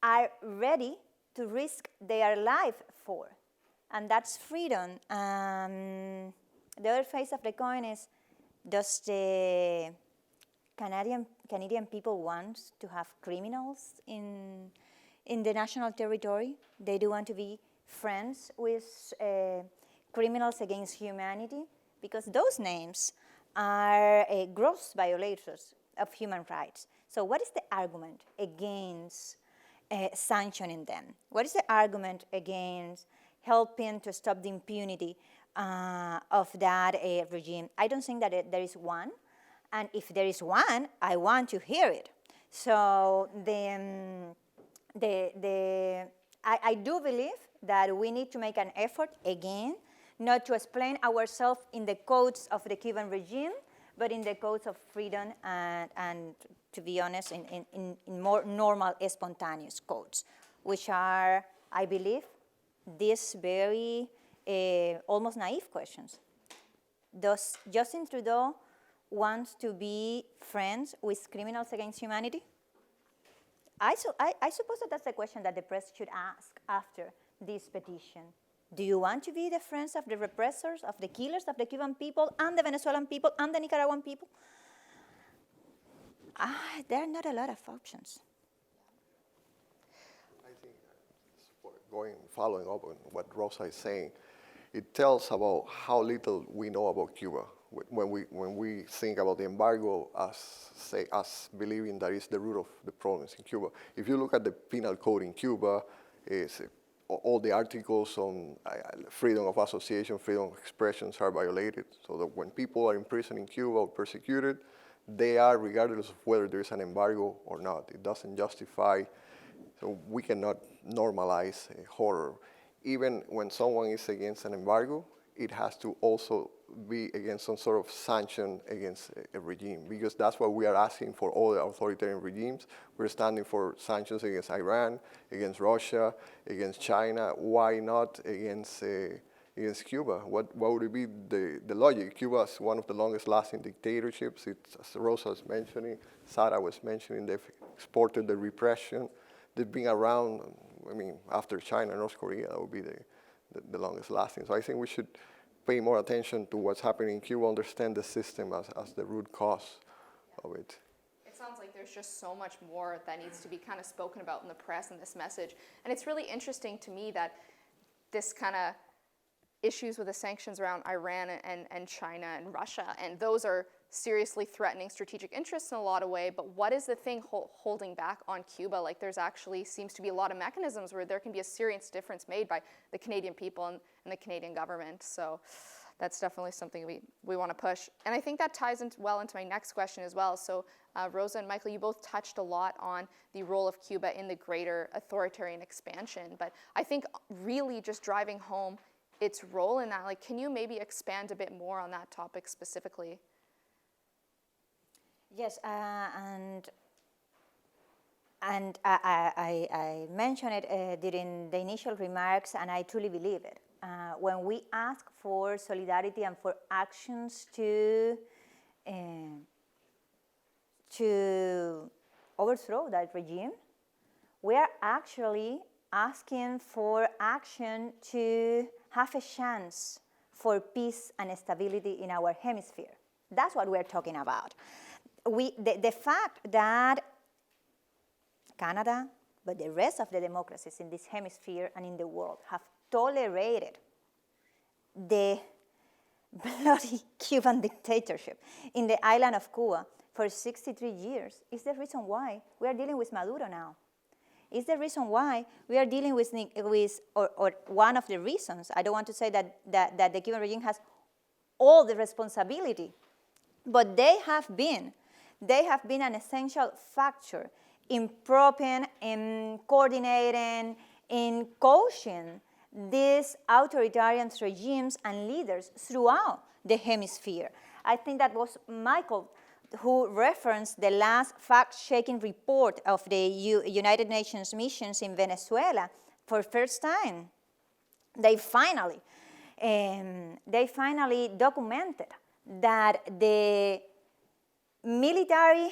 are ready to risk their life for, and that's freedom. The other face of the coin is, does the Canadian people want to have criminals in the national territory? They do want to be friends with criminals against humanity, because those names are gross violators of human rights. So what is the argument against sanctioning them? What is the argument against helping to stop the impunity of that regime? I don't think that there is one, and if there is one, I want to hear it. So I do believe that we need to make an effort again not to explain ourselves in the codes of the Cuban regime, but in the codes of freedom and to be honest, in more normal, spontaneous codes, which are, I believe, these very almost naive questions. Does Justin Trudeau want to be friends with criminals against humanity? I suppose that that's the question that the press should ask after this petition. Do you want to be the friends of the repressors, of the killers of the Cuban people and the Venezuelan people and the Nicaraguan people? There are not a lot of options. I think following up on what Rosa is saying, it tells about how little we know about Cuba. When we think about the embargo as believing that is the root of the problems in Cuba. If you look at the penal code in Cuba, all the articles on freedom of association, freedom of expressions are violated. So that when people are in prison in Cuba or persecuted, they are regardless of whether there is an embargo or not. It doesn't justify, so we cannot normalize horror. Even when someone is against an embargo, it has to also be against some sort of sanction against a regime, because that's what we are asking for all the authoritarian regimes. We're standing for sanctions against Iran, against Russia, against China. Why not against Cuba? What would be the logic? Cuba is one of the longest lasting dictatorships. It's, as Rosa was mentioning, Sarah was mentioning, they've exported the repression. They've been around, I mean, after China and North Korea, that would be the longest lasting. So I think we should pay more attention to what's happening in Cuba, understand the system as the root cause of it. It sounds like there's just so much more that needs to be kind of spoken about in the press and this message. And it's really interesting to me that this kind of issues with the sanctions around Iran and China and Russia, and those are seriously threatening strategic interests in a lot of ways, but what is the thing holding back on Cuba? Like, there's actually seems to be a lot of mechanisms where there can be a serious difference made by the Canadian people and the Canadian government. So that's definitely something we want to push. And I think that ties well into my next question as well. So Rosa and Michael, you both touched a lot on the role of Cuba in the greater authoritarian expansion, but I think really just driving home its role in that, like, can you maybe expand a bit more on that topic specifically? Yes, and I mentioned it during the initial remarks, and I truly believe it. When we ask for solidarity and for actions to overthrow that regime, we are actually asking for action to have a chance for peace and stability in our hemisphere. That's what we're talking about. The fact that Canada, but the rest of the democracies in this hemisphere and in the world have tolerated the bloody Cuban dictatorship in the island of Cuba for 63 years is the reason why we are dealing with Maduro now. It's the reason why we are dealing with or one of the reasons. I don't want to say that the Cuban regime has all the responsibility, but they have been an essential factor in propping, in coordinating, in coaching these authoritarian regimes and leaders throughout the hemisphere. I think that was Michael who referenced the last fact-checking report of the United Nations missions in Venezuela. For the first time, they finally documented that the military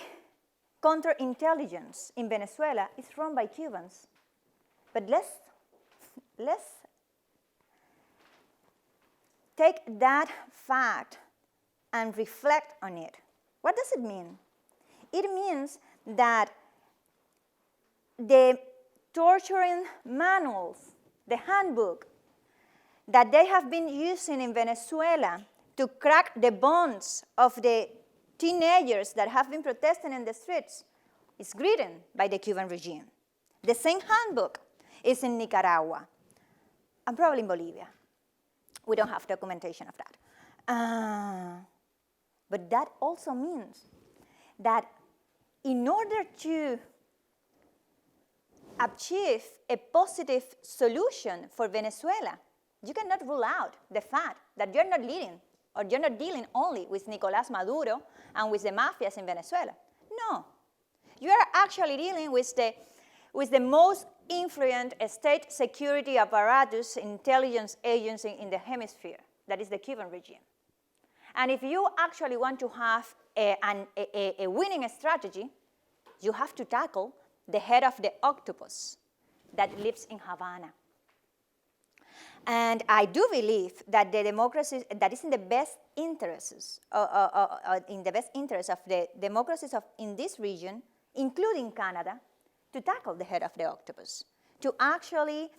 counterintelligence in Venezuela is run by Cubans. But let's take that fact and reflect on it. What does it mean? It means that the torturing manuals, the handbook that they have been using in Venezuela to crack the bones of the teenagers that have been protesting in the streets is written by the Cuban regime. The same handbook is in Nicaragua and probably in Bolivia. We don't have documentation of that. But that also means that in order to achieve a positive solution for Venezuela, you cannot rule out the fact that you're not leading or you're not dealing only with Nicolás Maduro and with the mafias in Venezuela. No, you are actually dealing with the most influent state security apparatus intelligence agency in the hemisphere, that is the Cuban regime. And if you actually want to have a winning strategy, you have to tackle the head of the octopus that lives in Havana. And I do believe that the democracy that is in the best interests, in the best interest of the democracies in this region, including Canada, to tackle the head of the octopus, to actually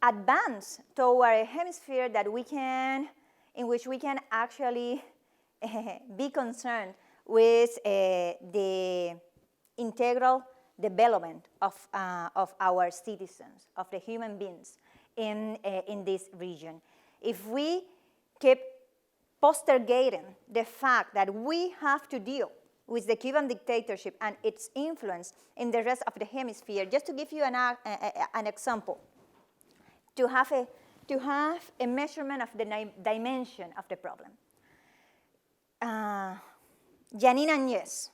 advance toward a hemisphere that in which we can actually be concerned with the integral development of our citizens, of the human beings in this region. If we keep postergating the fact that we have to deal with the Cuban dictatorship and its influence in the rest of the hemisphere, just to give you an example, to have a measurement of the dimension of the problem. Janine Áñez,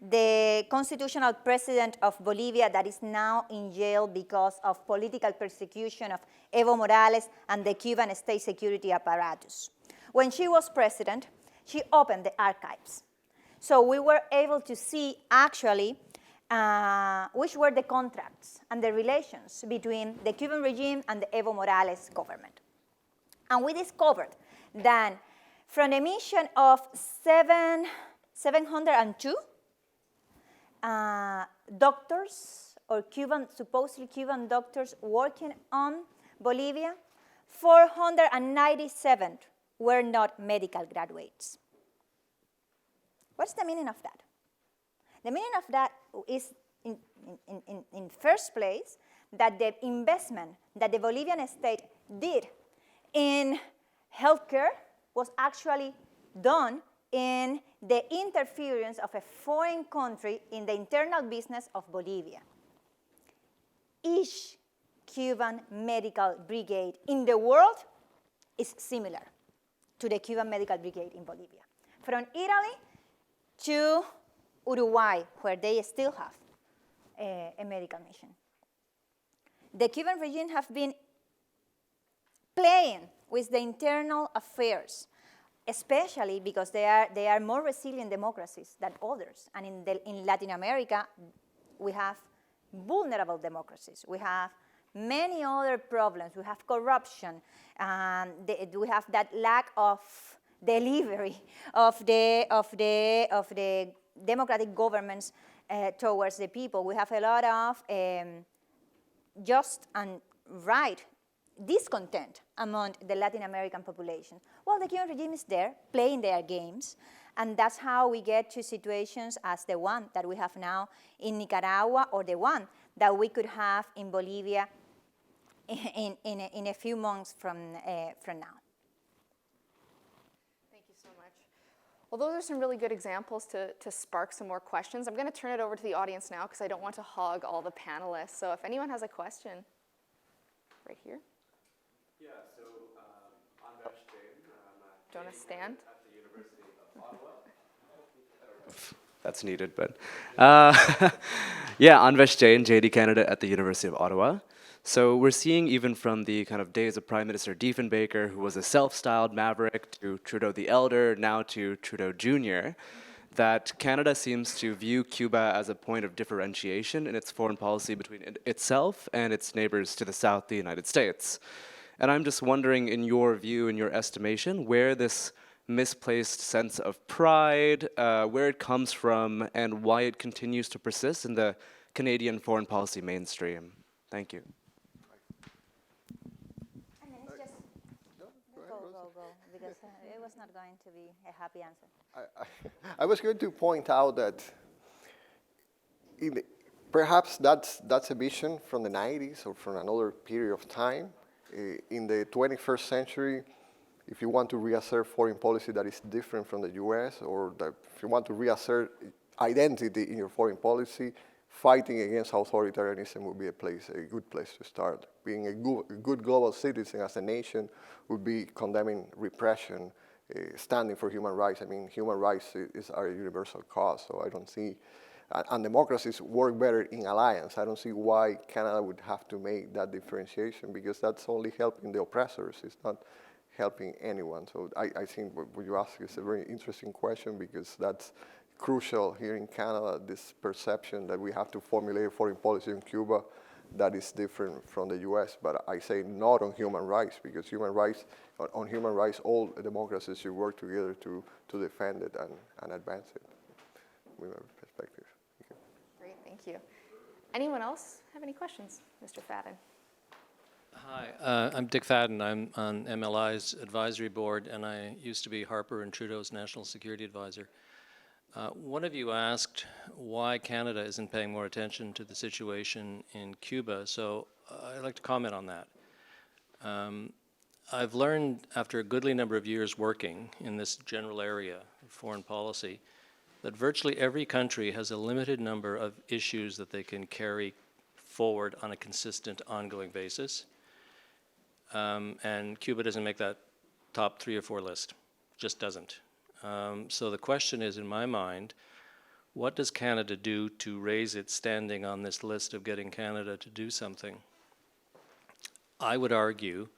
the constitutional president of Bolivia that is now in jail because of political persecution of Evo Morales and the Cuban state security apparatus. When she was president, she opened the archives. So we were able to see actually which were the contracts and the relations between the Cuban regime and the Evo Morales government. And we discovered that from a mission of 702 doctors or supposedly Cuban doctors working on Bolivia, 497 were not medical graduates. What's the meaning of that? The meaning of that is, in first place, that the investment that the Bolivian state did in healthcare was actually done in the interference of a foreign country in the internal business of Bolivia. Each Cuban medical brigade in the world is similar to the Cuban medical brigade in Bolivia. From Italy to Uruguay, where they still have a medical mission. The Cuban regime have been playing with the internal affairs, especially because they are more resilient democracies than others. And in Latin America, we have vulnerable democracies. We have many other problems. We have corruption. We have that lack of delivery of the democratic governments towards the people. We have a lot of just and right discontent among the Latin American population. Well, the Cuban regime is there playing their games, and that's how we get to situations as the one that we have now in Nicaragua, or the one that we could have in Bolivia in a few months from now. Thank you so much. Well, those are some really good examples to spark some more questions. I'm going to turn it over to the audience now because I don't want to hog all the panelists. So if anyone has a question, right here. Yeah, so Anvesh Jain. Do you want to stand? At the University of Ottawa. That's needed, but yeah, Anvesh Jain, JD candidate at the University of Ottawa. So we're seeing, even from the kind of days of Prime Minister Diefenbaker, who was a self-styled maverick, to Trudeau the Elder, now to Trudeau Jr., that Canada seems to view Cuba as a point of differentiation in its foreign policy between itself and its neighbors to the south, the United States. And I'm just wondering, in your view, in your estimation, where this misplaced sense of pride, where it comes from, and why it continues to persist in the Canadian foreign policy mainstream. Thank you. Because it was not going to be a happy answer. I was going to point out that perhaps that's a vision from the 90s or from another period of time. In the 21st century, if you want to reassert foreign policy that is different from the US, or that if you want to reassert identity in your foreign policy, fighting against authoritarianism would be a good place to start. Being a good global citizen as a nation would be condemning repression, standing for human rights. I mean, human rights is our universal cause, so I don't see, and democracies work better in alliance. I don't see why Canada would have to make that differentiation, because that's only helping the oppressors. It's not helping anyone. So I think what you ask is a very interesting question, because that's crucial here in Canada, this perception that we have to formulate foreign policy in Cuba that is different from the US. But I say not on human rights, because on human rights, all democracies should work together to defend it and advance it. With my perspective. Thank you. Great, thank you. Anyone else have any questions? Mr. Fadden. Hi, I'm Dick Fadden. I'm on MLI's advisory board, and I used to be Harper and Trudeau's national security advisor. One of you asked why Canada isn't paying more attention to the situation in Cuba, so I'd like to comment on that. I've learned after a goodly number of years working in this general area of foreign policy that virtually every country has a limited number of issues that they can carry forward on a consistent, ongoing basis. And Cuba doesn't make that top 3 or 4 list, just doesn't. So the question is, in my mind, what does Canada do to raise its standing on this list of getting Canada to do something? I would argue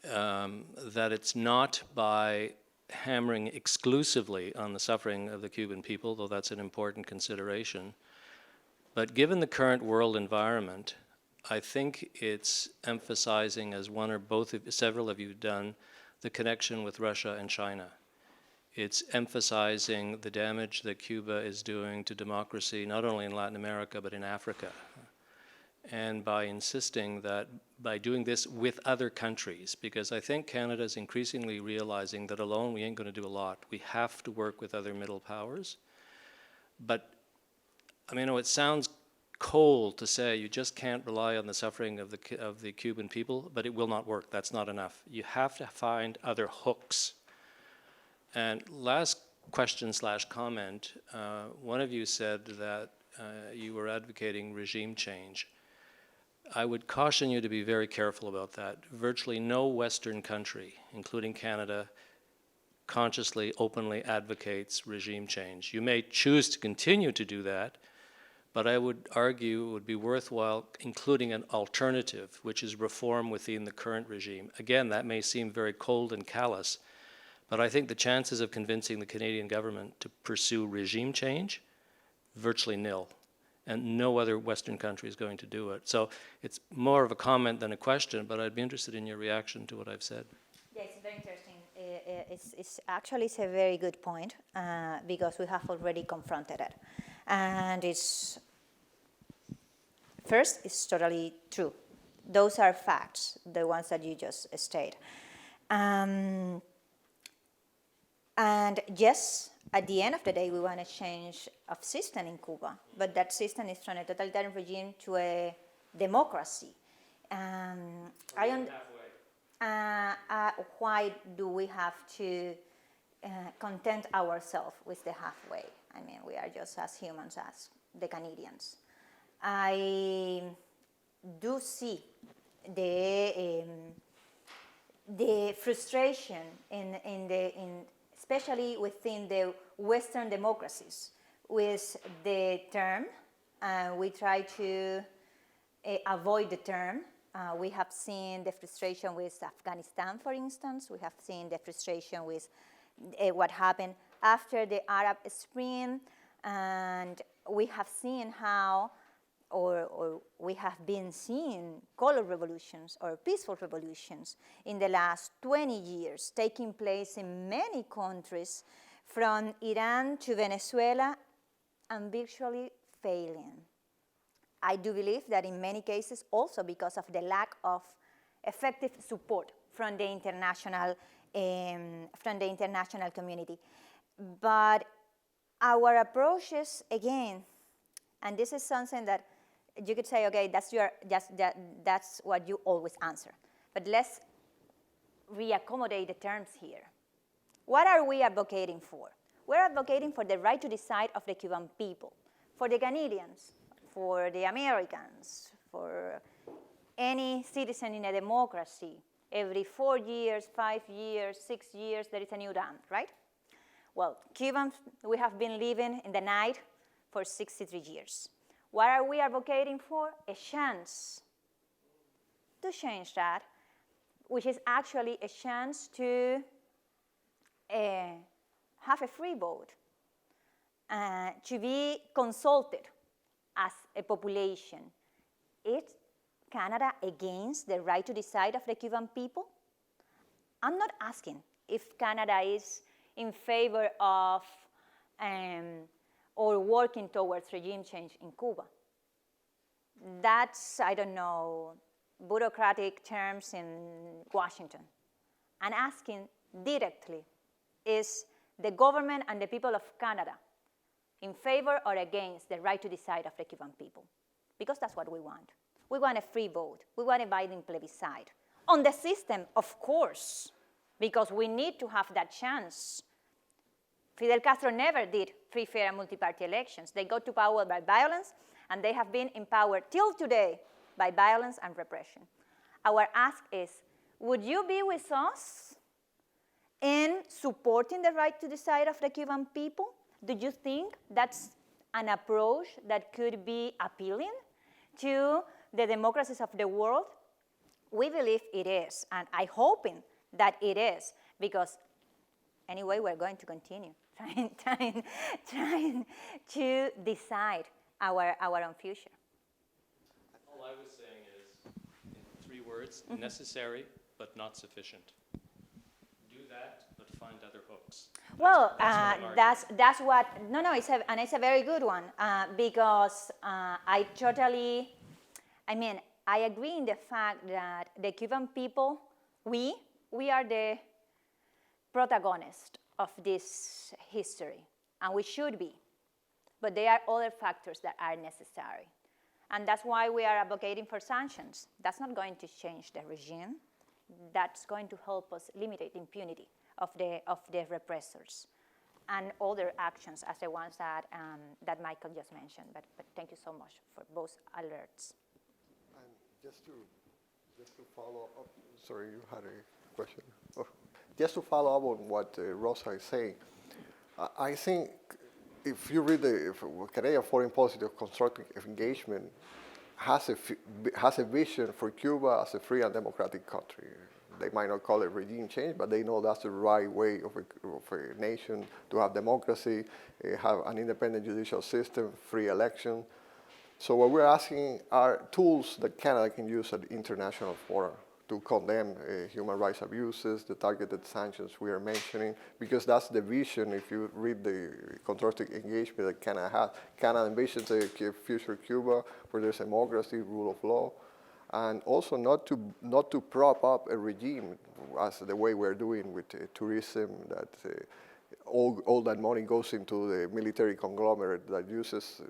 that it's not by hammering exclusively on the suffering of the Cuban people, though that's an important consideration. But given the current world environment, I think it's emphasizing, as one or both of several of you have done, the connection with Russia and China. It's emphasizing the damage that Cuba is doing to democracy, not only in Latin America, but in Africa. And by insisting that, by doing this with other countries, because I think Canada is increasingly realizing that alone we ain't going to do a lot. We have to work with other middle powers. But, I mean, it sounds cold to say you just can't rely on the suffering of the Cuban people, but it will not work. That's not enough. You have to find other hooks. And last question / comment, one of you said that you were advocating regime change. I would caution you to be very careful about that. Virtually no Western country, including Canada, consciously, openly advocates regime change. You may choose to continue to do that, but I would argue it would be worthwhile including an alternative, which is reform within the current regime. Again, that may seem very cold and callous, but I think the chances of convincing the Canadian government to pursue regime change, virtually nil. And no other Western country is going to do it. So it's more of a comment than a question, but I'd be interested in your reaction to what I've said. Yeah, it's very interesting. It's actually a very good point because we have already confronted it. And it's totally true. Those are facts, the ones that you just stated. And yes, at the end of the day, we want a change of system in Cuba, but that system is from a totalitarian regime to a democracy. Why do we have to content ourselves with the halfway? I mean, we are just as humans as the Canadians. I do see the frustration especially within the Western democracies, with the term. We try to avoid the term. We have seen the frustration with Afghanistan, for instance. We have seen the frustration with what happened after the Arab Spring. And we have seen how, or we have been seeing color revolutions or peaceful revolutions in the last 20 years taking place in many countries, from Iran to Venezuela, and virtually failing. I do believe that in many cases also because of the lack of effective support from the international community. But our approaches, again, and this is something that you could say, okay, that's what you always answer. But let's reaccommodate the terms here. What are we advocating for? We're advocating for the right to decide of the Cuban people, for the Canadians, for the Americans, for any citizen in a democracy, every 4 years, 5 years, 6 years, there is a new dam, right? Well, Cubans, we have been living in the night for 63 years. What are we advocating for? A chance to change that, which is actually a chance to have a free vote, to be consulted as a population. Is Canada against the right to decide of the Cuban people? I'm not asking if Canada is in favor of or working towards regime change in Cuba. That's, I don't know, bureaucratic terms in Washington. I'm asking directly, is the government and the people of Canada in favor or against the right to decide of the Cuban people? Because that's what we want. We want a free vote. We want a binding plebiscite. On the system, of course, because we need to have that chance. Fidel Castro never did free, fair, and multi-party elections. They got to power by violence, and they have been in power till today by violence and repression. Our ask is, would you be with us in supporting the right to decide of the Cuban people? Do you think that's an approach that could be appealing to the democracies of the world? We believe it is, and I'm hoping that it is, because anyway, we're going to continue trying to decide our own future. All I was saying is, in 3 words, necessary but not sufficient. Do that, but find other hooks. Well, that's what I'm that's what, it's a very good one, because I agree in the fact that the Cuban people, we are the protagonist of this history, and we should be. But there are other factors that are necessary. And that's why we are advocating for sanctions. That's not going to change the regime. That's going to help us limit the impunity of the repressors and other actions as the ones that Michael just mentioned. But thank you so much for both alerts. And just to follow up, sorry, you had a question. Oh. Just to follow up on what Rosa is saying, I think if you read the Canadian foreign policy of constructive engagement has a vision for Cuba as a free and democratic country. They might not call it regime change, but they know that's the right way of a nation to have democracy, have an independent judicial system, free election. So what we're asking are tools that Canada can use at international fora to condemn human rights abuses, the targeted sanctions we are mentioning, because that's the vision. If you read the constructive engagement that Canada has, Canada envisions a future Cuba where there's democracy, rule of law, and also not to prop up a regime as the way we're doing with tourism, that all that money goes into the military conglomerate that uses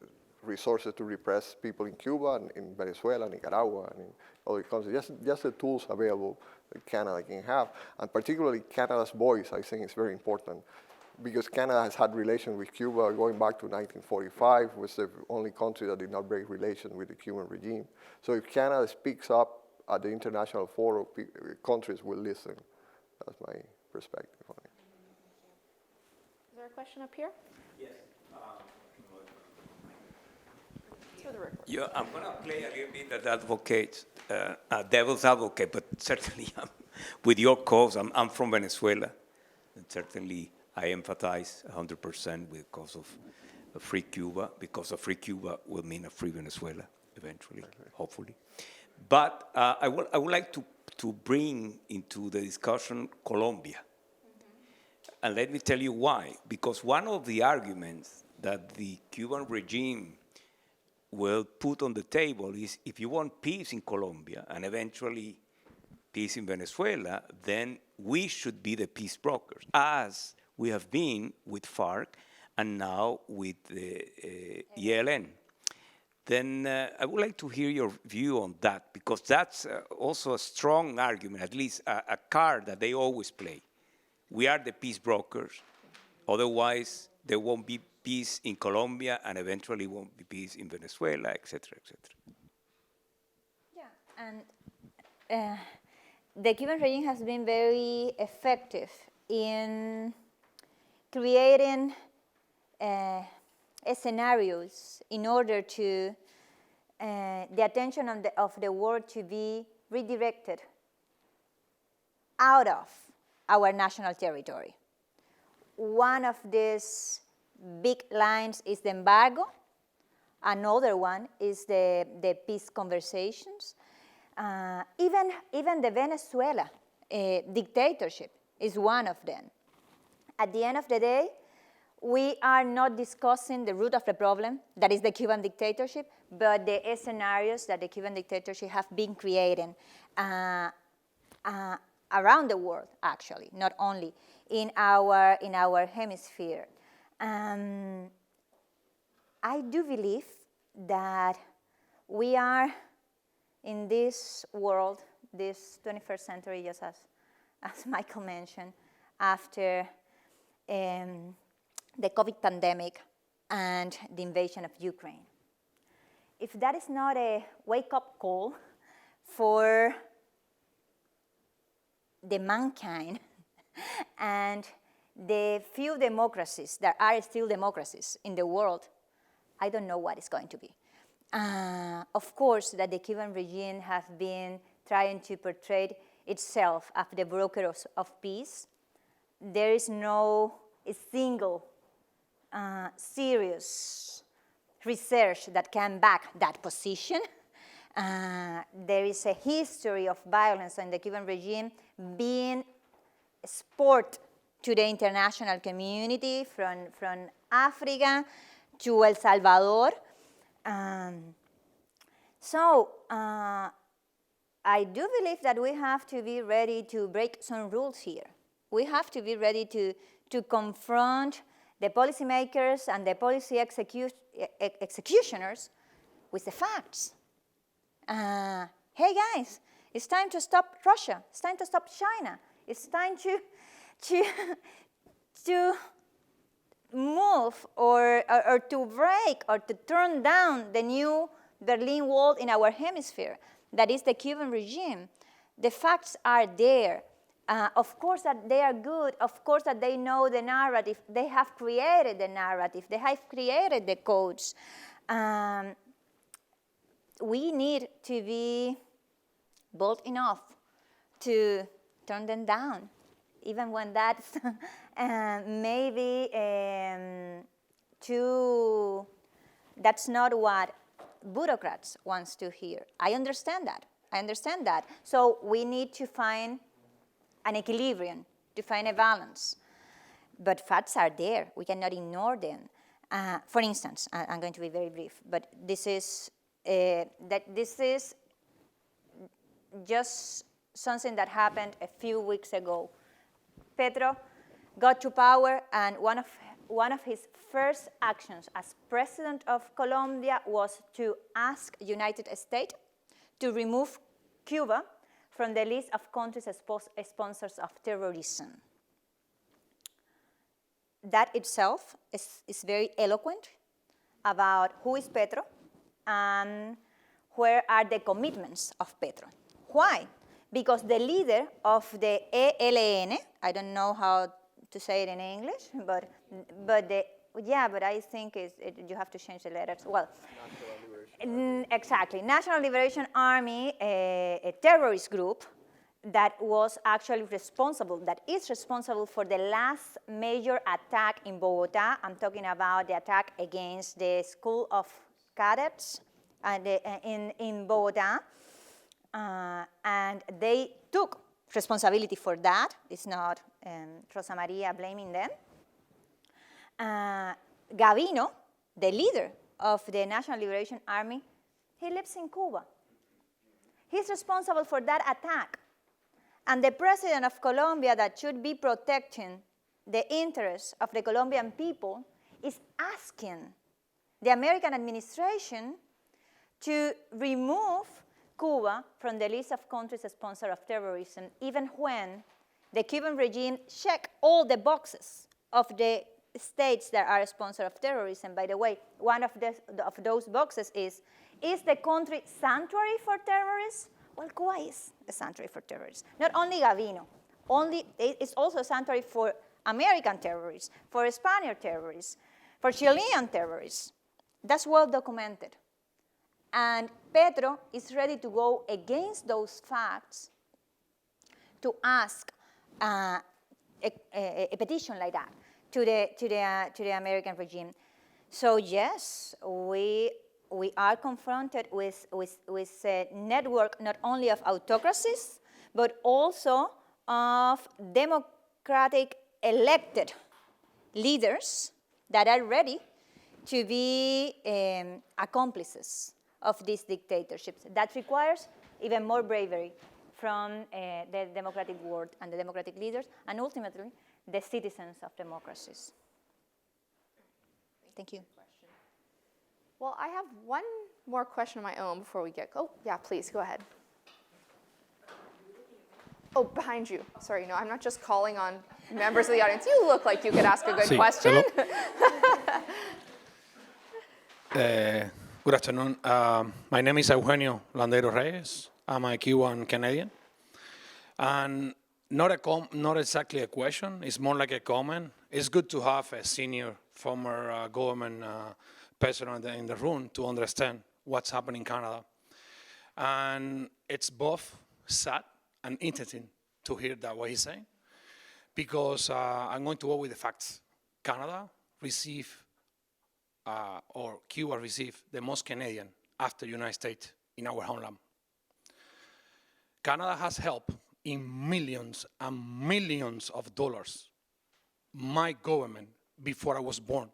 resources to repress people in Cuba and in Venezuela, Nicaragua, and in other countries. Just the tools available that Canada can have. And particularly Canada's voice, I think, is very important, because Canada has had relations with Cuba going back to 1945, was the only country that did not break relations with the Cuban regime. So if Canada speaks up at the international forum, countries will listen. That's my perspective on it. Is there a question up here? Yes. Yeah, I'm going to play a little bit of advocate, devil's advocate, but certainly with your cause, I'm from Venezuela, and certainly I empathize 100% with the cause of a free Cuba, because a free Cuba will mean a free Venezuela eventually, hopefully. But I would like to bring into the discussion Colombia. And let me tell you why. Because one of the arguments that the Cuban regime will put on the table is, if you want peace in Colombia and eventually peace in Venezuela, then we should be the peace brokers, as we have been with FARC and now with the ELN. Then I would like to hear your view on that, because that's also a strong argument, at least a card that they always play. We are the peace brokers, otherwise there won't be peace in Colombia and eventually won't be peace in Venezuela, et cetera, et cetera. Yeah, and the Cuban regime has been very effective in creating scenarios in order to the attention of the world to be redirected out of our national territory. One of these big lines is the embargo. Another one is the peace conversations. Even the Venezuela dictatorship is one of them. At the end of the day, we are not discussing the root of the problem, that is the Cuban dictatorship, but the scenarios that the Cuban dictatorship have been creating around the world, actually, not only in our hemisphere. I do believe that we are in this world, this 21st century, just as Michael mentioned, after the COVID pandemic and the invasion of Ukraine. If that is not a wake-up call for the mankind and the few democracies that are still democracies in the world, I don't know what it's going to be. Of course, that the Cuban regime has been trying to portray itself as the broker of peace. There is no single serious research that can back that position. There is a history of violence in the Cuban regime being sport to the international community from Africa to El Salvador. So I do believe that we have to be ready to break some rules here. We have to be ready to confront the policymakers and the policy executioners with the facts. Hey guys, it's time to stop Russia. It's time to stop China. It's time to move or to break or to turn down the new Berlin Wall in our hemisphere. That is the Cuban regime. The facts are there. Of course that they are good. Of course that they know the narrative. They have created the narrative. They have created the codes. We need to be bold enough to turn them down, even when that's maybe that's not what bureaucrats want to hear. I understand that. So we need to find an equilibrium, to find a balance. But facts are there. We cannot ignore them. For instance, I'm going to be very brief, but this is just something that happened a few weeks ago. Petro got to power, and one of his first actions as president of Colombia was to ask United States to remove Cuba from the list of countries as sponsors of terrorism. That itself is very eloquent about who is Petro and where are the commitments of Petro. Why? Because the leader of the ELN, I don't know how to say it in English, but I think you have to change the letters. Well, exactly. National Liberation Army, a terrorist group that was actually responsible, that is responsible for the last major attack in Bogota. I'm talking about the attack against the School of Cadets in Bogota. And they took responsibility for that. It's not Rosa Maria blaming them. Gavino, the leader of the National Liberation Army, he lives in Cuba. He's responsible for that attack. And the president of Colombia, that should be protecting the interests of the Colombian people, is asking the American administration to remove Cuba from the list of countries as sponsor of terrorism, even when the Cuban regime checked all the boxes of the states that are a sponsor of terrorism. By the way, one of those boxes is the country sanctuary for terrorists? Well, Cuba is a sanctuary for terrorists. Not only Gavino, it's also a sanctuary for American terrorists, for Spaniard terrorists, for Chilean terrorists. That's well documented. And Petro is ready to go against those facts to ask a petition like that to the American regime. So yes, we are confronted with a network not only of autocracies, but also of democratic elected leaders that are ready to be accomplices of these dictatorships. That requires even more bravery from the democratic world and the democratic leaders, and ultimately, the citizens of democracies. Thank you. Well, I have one more question of my own before we get, oh, yeah, please, go ahead. Oh, behind you. Sorry, no, I'm not just calling on members of the audience. You look like you could ask a good question. Good afternoon. My name is Eugenio Landeiro Reyes. I'm a Cuban Canadian. And not exactly a question, it's more like a comment. It's good to have a senior former government person in the room to understand what's happening in Canada. And it's both sad and interesting to hear that what he's saying, because I'm going to go with the facts. Canada received, or Cuba received the most Canadian after the United States in our homeland. Canada has helped in millions and millions of dollars my government before I was born.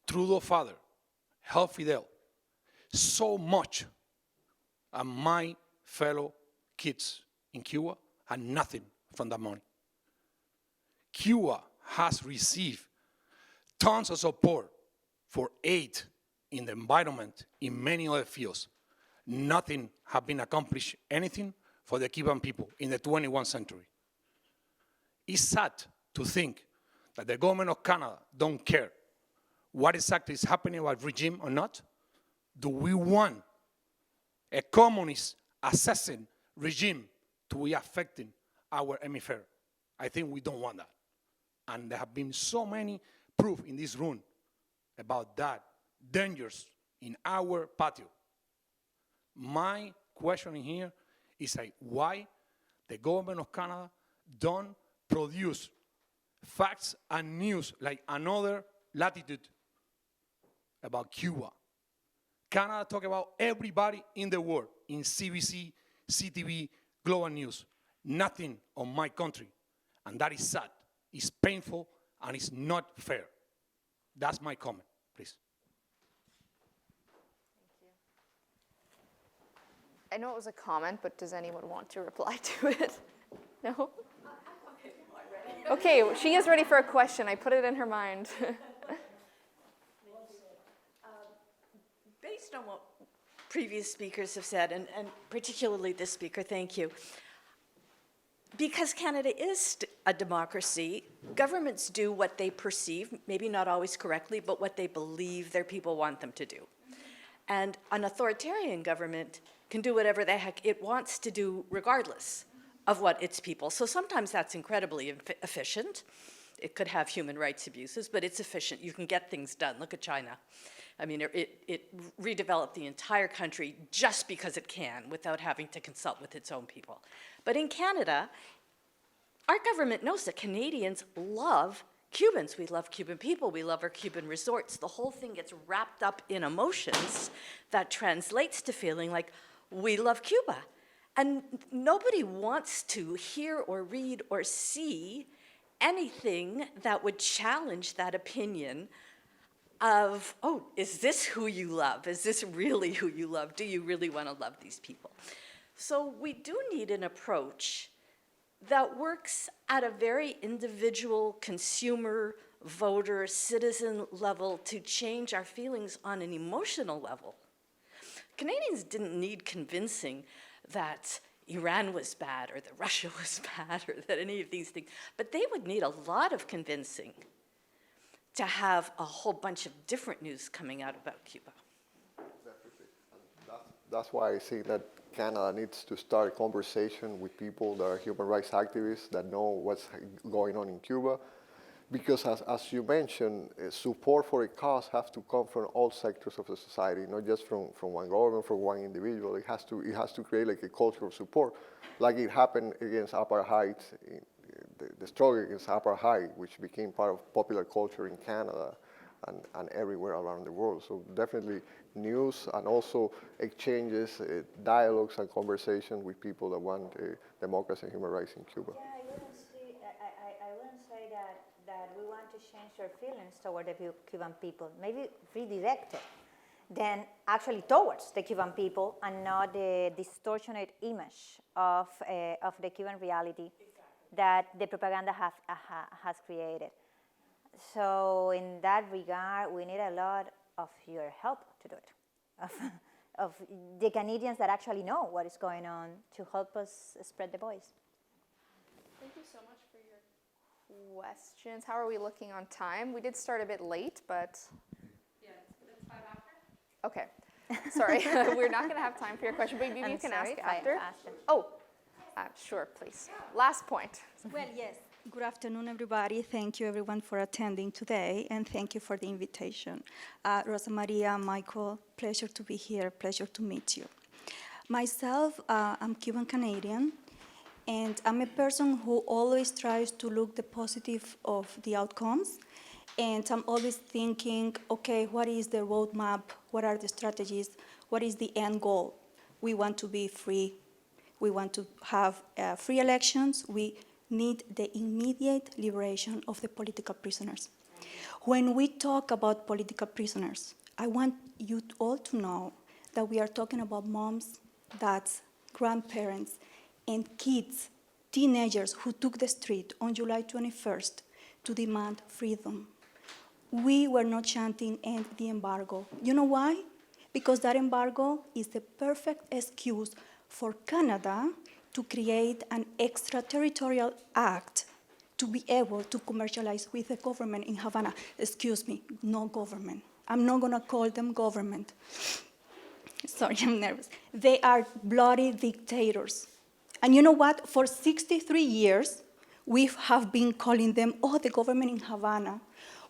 Trudeau father helped Fidel so much, and my fellow kids in Cuba had nothing from that money. Cuba has received tons of support for aid in the environment, in many other fields. Nothing has been accomplished, anything for the Cuban people in the 21st century. It's sad to think that the government of Canada don't care what exactly is happening with regime or not. Do we want a communist assassin regime to be affecting our hemisphere? I think we don't want that. And there have been so many proof in this room about that dangers in our patio. My question here is like, why the government of Canada don't produce facts and news like another latitude about Cuba. Canada talk about everybody in the world in CBC, CTV, Global News. Nothing on my country. And that is sad. It's painful and it's not fair. That's my comment, please. I know it was a comment, but does anyone want to reply to it? No? Okay, she is ready for a question. I put it in her mind. Based on what previous speakers have said, and particularly this speaker, thank you, because Canada is a democracy, governments do what they perceive, maybe not always correctly, but what they believe their people want them to do. And an authoritarian government can do whatever the heck it wants to do regardless of what its people. So sometimes that's incredibly efficient. It could have human rights abuses, but it's efficient. You can get things done. Look at China. I mean, it redeveloped the entire country just because it can without having to consult with its own people. But in Canada, our government knows that Canadians love Cubans. We love Cuban people. We love our Cuban resorts. The whole thing gets wrapped up in emotions that translates to feeling like we love Cuba. And nobody wants to hear or read or see anything that would challenge that opinion of, oh, is this who you love? Is this really who you love? Do you really want to love these people? So we do need an approach that works at a very individual consumer, voter, citizen level to change our feelings on an emotional level. Canadians didn't need convincing that Iran was bad or that Russia was bad or that any of these things, but they would need a lot of convincing to have a whole bunch of different news coming out about Cuba. That's why I say that Canada needs to start a conversation with people that are human rights activists that know what's going on in Cuba. Because as you mentioned, support for a cause has to come from all sectors of the society, not just from one government, from one individual. It has to create like a culture of support, like it happened against apartheid, the struggle against apartheid, which became part of popular culture in Canada and everywhere around the world. So definitely news and also exchanges, dialogues and conversation with people that want democracy and human rights in Cuba. Yeah, I wouldn't say that we want to change our feelings toward the Cuban people. Maybe redirect it, then actually towards the Cuban people and not the distortionate image of the Cuban reality that the propaganda has created. So in that regard, we need a lot of your help to do it, of the Canadians that actually know what is going on to help us spread the voice. Thank you so much for your questions. How are we looking on time? We did start a bit late, but... Yeah, it's 5 after. Okay. Sorry, we're not going to have time for your question, but maybe you can ask after. Oh, sure, please. Last point. Well, yes. Good afternoon, everybody. Thank you, everyone, for attending today, and thank you for the invitation. Rosa Maria, Michael, pleasure to be here, pleasure to meet you. Myself, I'm Cuban-Canadian, and I'm a person who always tries to look the positive of the outcomes, and I'm always thinking, okay, what is the roadmap? What are the strategies? What is the end goal? We want to be free. We want to have free elections. We need the immediate liberation of the political prisoners. When we talk about political prisoners, I want you all to know that we are talking about moms, dads, grandparents, and kids, teenagers who took the street on July 21st to demand freedom. We were not chanting end the embargo. You know why? Because that embargo is the perfect excuse for Canada to create an extraterritorial act to be able to commercialize with the government in Havana. Excuse me, no government. I'm not gonna call them government. Sorry, I'm nervous. They are bloody dictators. And you know what? For 63 years, we have been calling them, the government in Havana.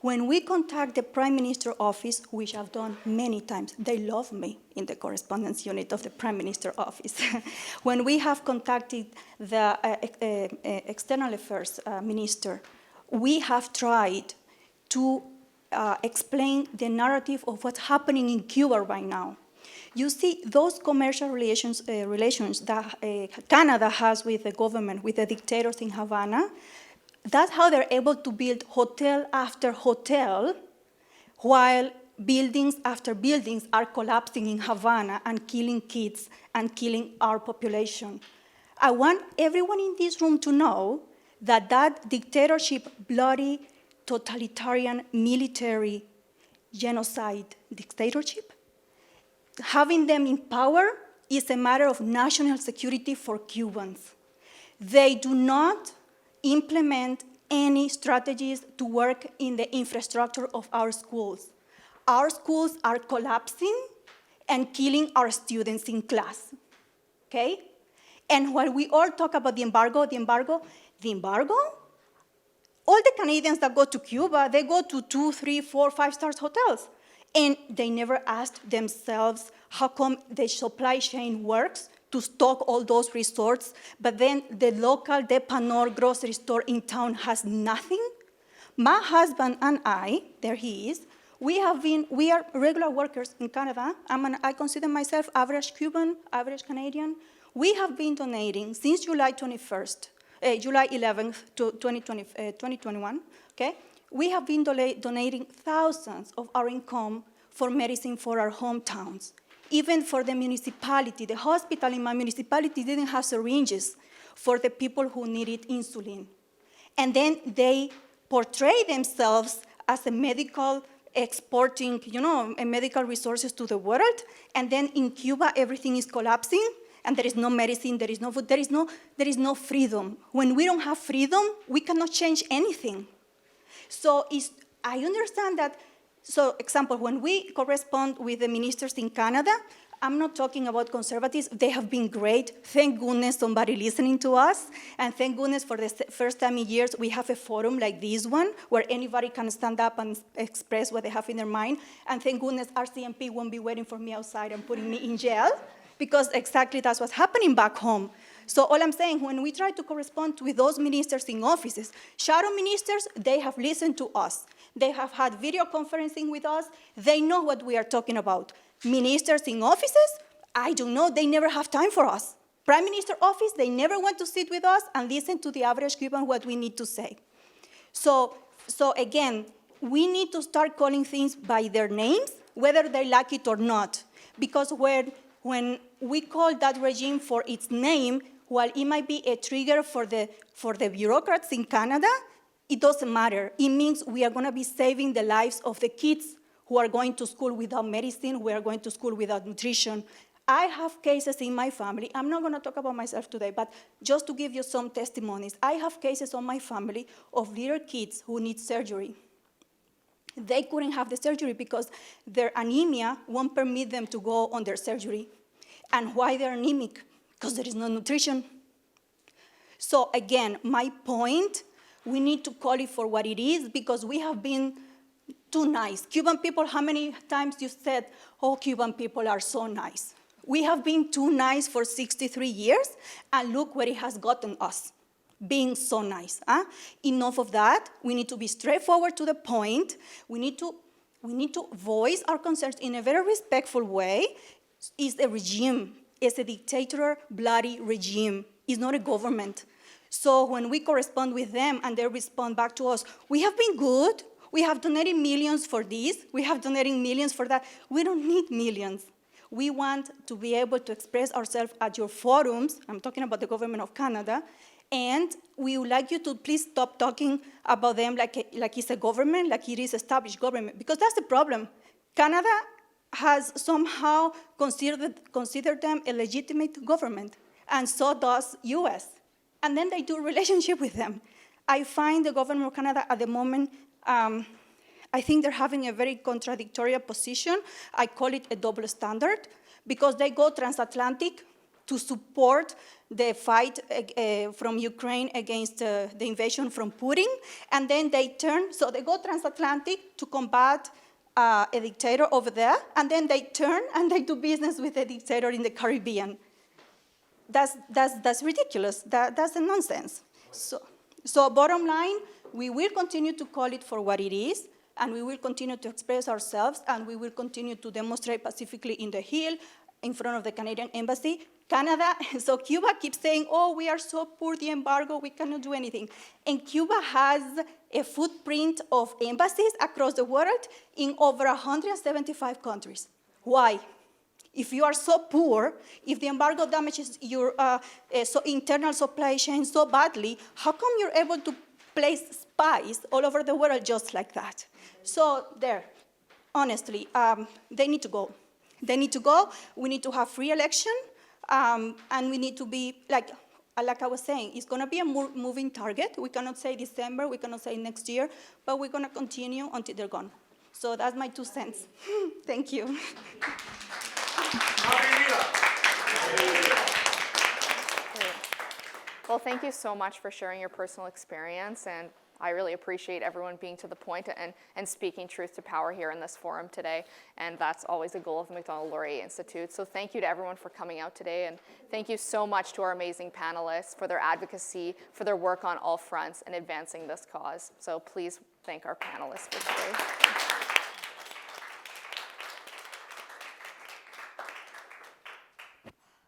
When we contact the Prime Minister's office, which I've done many times, they love me in the correspondence unit of the Prime Minister's office. When we have contacted the External Affairs Minister, we have tried to explain the narrative of what's happening in Cuba right now. You see, those commercial relations that Canada has with the government, with the dictators in Havana, that's how they're able to build hotel after hotel while buildings after buildings are collapsing in Havana and killing kids and killing our population. I want everyone in this room to know that that dictatorship, bloody, totalitarian, military, genocide dictatorship, having them in power is a matter of national security for Cubans. They do not implement any strategies to work in the infrastructure of our schools. Our schools are collapsing and killing our students in class, okay? And while we all talk about the embargo, all the Canadians that go to Cuba, they go to 2, 3, 4, 5-star hotels. And they never asked themselves how come the supply chain works to stock all those resorts, but then the local Depanor grocery store in town has nothing. My husband and I, there he is, we are regular workers in Canada. I consider myself average Cuban, average Canadian. We have been donating since July 11th, 2021, okay? We have been donating thousands of our income for medicine for our hometowns. Even for the municipality, the hospital in my municipality didn't have syringes for the people who needed insulin. And then they portray themselves as a medical exporting, medical resources to the world. And then in Cuba, everything is collapsing, and there is no medicine, there is no food, there is no freedom. When we don't have freedom, we cannot change anything. So it's I understand that, so example, when we correspond with the ministers in Canada, I'm not talking about conservatives. They have been great. Thank goodness somebody listening to us. And thank goodness for the first time in years we have a forum like this one where anybody can stand up and express what they have in their mind. And thank goodness RCMP won't be waiting for me outside and putting me in jail, because exactly that's what's happening back home. So all I'm saying, when we try to correspond with those ministers in offices, shadow ministers, they have listened to us. They have had video conferencing with us. They know what we are talking about. Ministers in offices, I don't know, they never have time for us. Prime Minister office, they never want to sit with us and listen to the average Cuban what we need to say. So again, we need to start calling things by their names, whether they like it or not. Because when we call that regime for its name, while it might be a trigger for the bureaucrats in Canada, it doesn't matter. It means we are going to be saving the lives of the kids who are going to school without medicine, who are going to school without nutrition. I have cases in my family. I'm not going to talk about myself today, but just to give you some testimonies, I have cases on my family of little kids who need surgery. They couldn't have the surgery because their anemia won't permit them to go on their surgery. And why they're anemic? Because there is no nutrition. So again, my point, we need to call it for what it is, because we have been too nice. Cuban people, how many times you said, oh, Cuban people are so nice? We have been too nice for 63 years, and look where it has gotten us, being so nice. Enough of that. We need to be straightforward to the point. We need to voice our concerns in a very respectful way. It's a regime. It's a dictator, bloody regime. It's not a government. So when we correspond with them and they respond back to us, we have been good. We have donated millions for this. We have donated millions for that. We don't need millions. We want to be able to express ourselves at your forums. I'm talking about the government of Canada. And we would like you to please stop talking about them like it's a government, like it is established government, because that's the problem. Canada has somehow considered them a legitimate government, and so does US. And then they do a relationship with them. I find the government of Canada at the moment, I think they're having a very contradictory position. I call it a double standard, because they go transatlantic to support the fight from Ukraine against the invasion from Putin, and then they turn, so they go transatlantic to combat a dictator over there, and then they turn and they do business with a dictator in the Caribbean. That's ridiculous. That's a nonsense. So bottom line, we will continue to call it for what it is, and we will continue to express ourselves, and we will continue to demonstrate pacifically in the Hill, in front of the Canadian Embassy. Canada, so Cuba keeps saying, oh, we are so poor, the embargo, we cannot do anything. And Cuba has a footprint of embassies across the world in over 175 countries. Why? If you are so poor, if the embargo damages your internal supply chain so badly, how come you're able to place spies all over the world just like that? So there, honestly, they need to go. They need to go. We need to have free election, and we need to be, like I was saying, it's going to be a moving target. We cannot say December, we cannot say next year, but we're going to continue until they're gone. So that's my 2 cents. Thank you. Well, thank you so much for sharing your personal experience, and I really appreciate everyone being to the point and speaking truth to power here in this forum today, and that's always the goal of the Macdonald-Laurier Institute. So thank you to everyone for coming out today, and thank you so much to our amazing panelists for their advocacy, for their work on all fronts and advancing this cause. So please thank our panelists for today.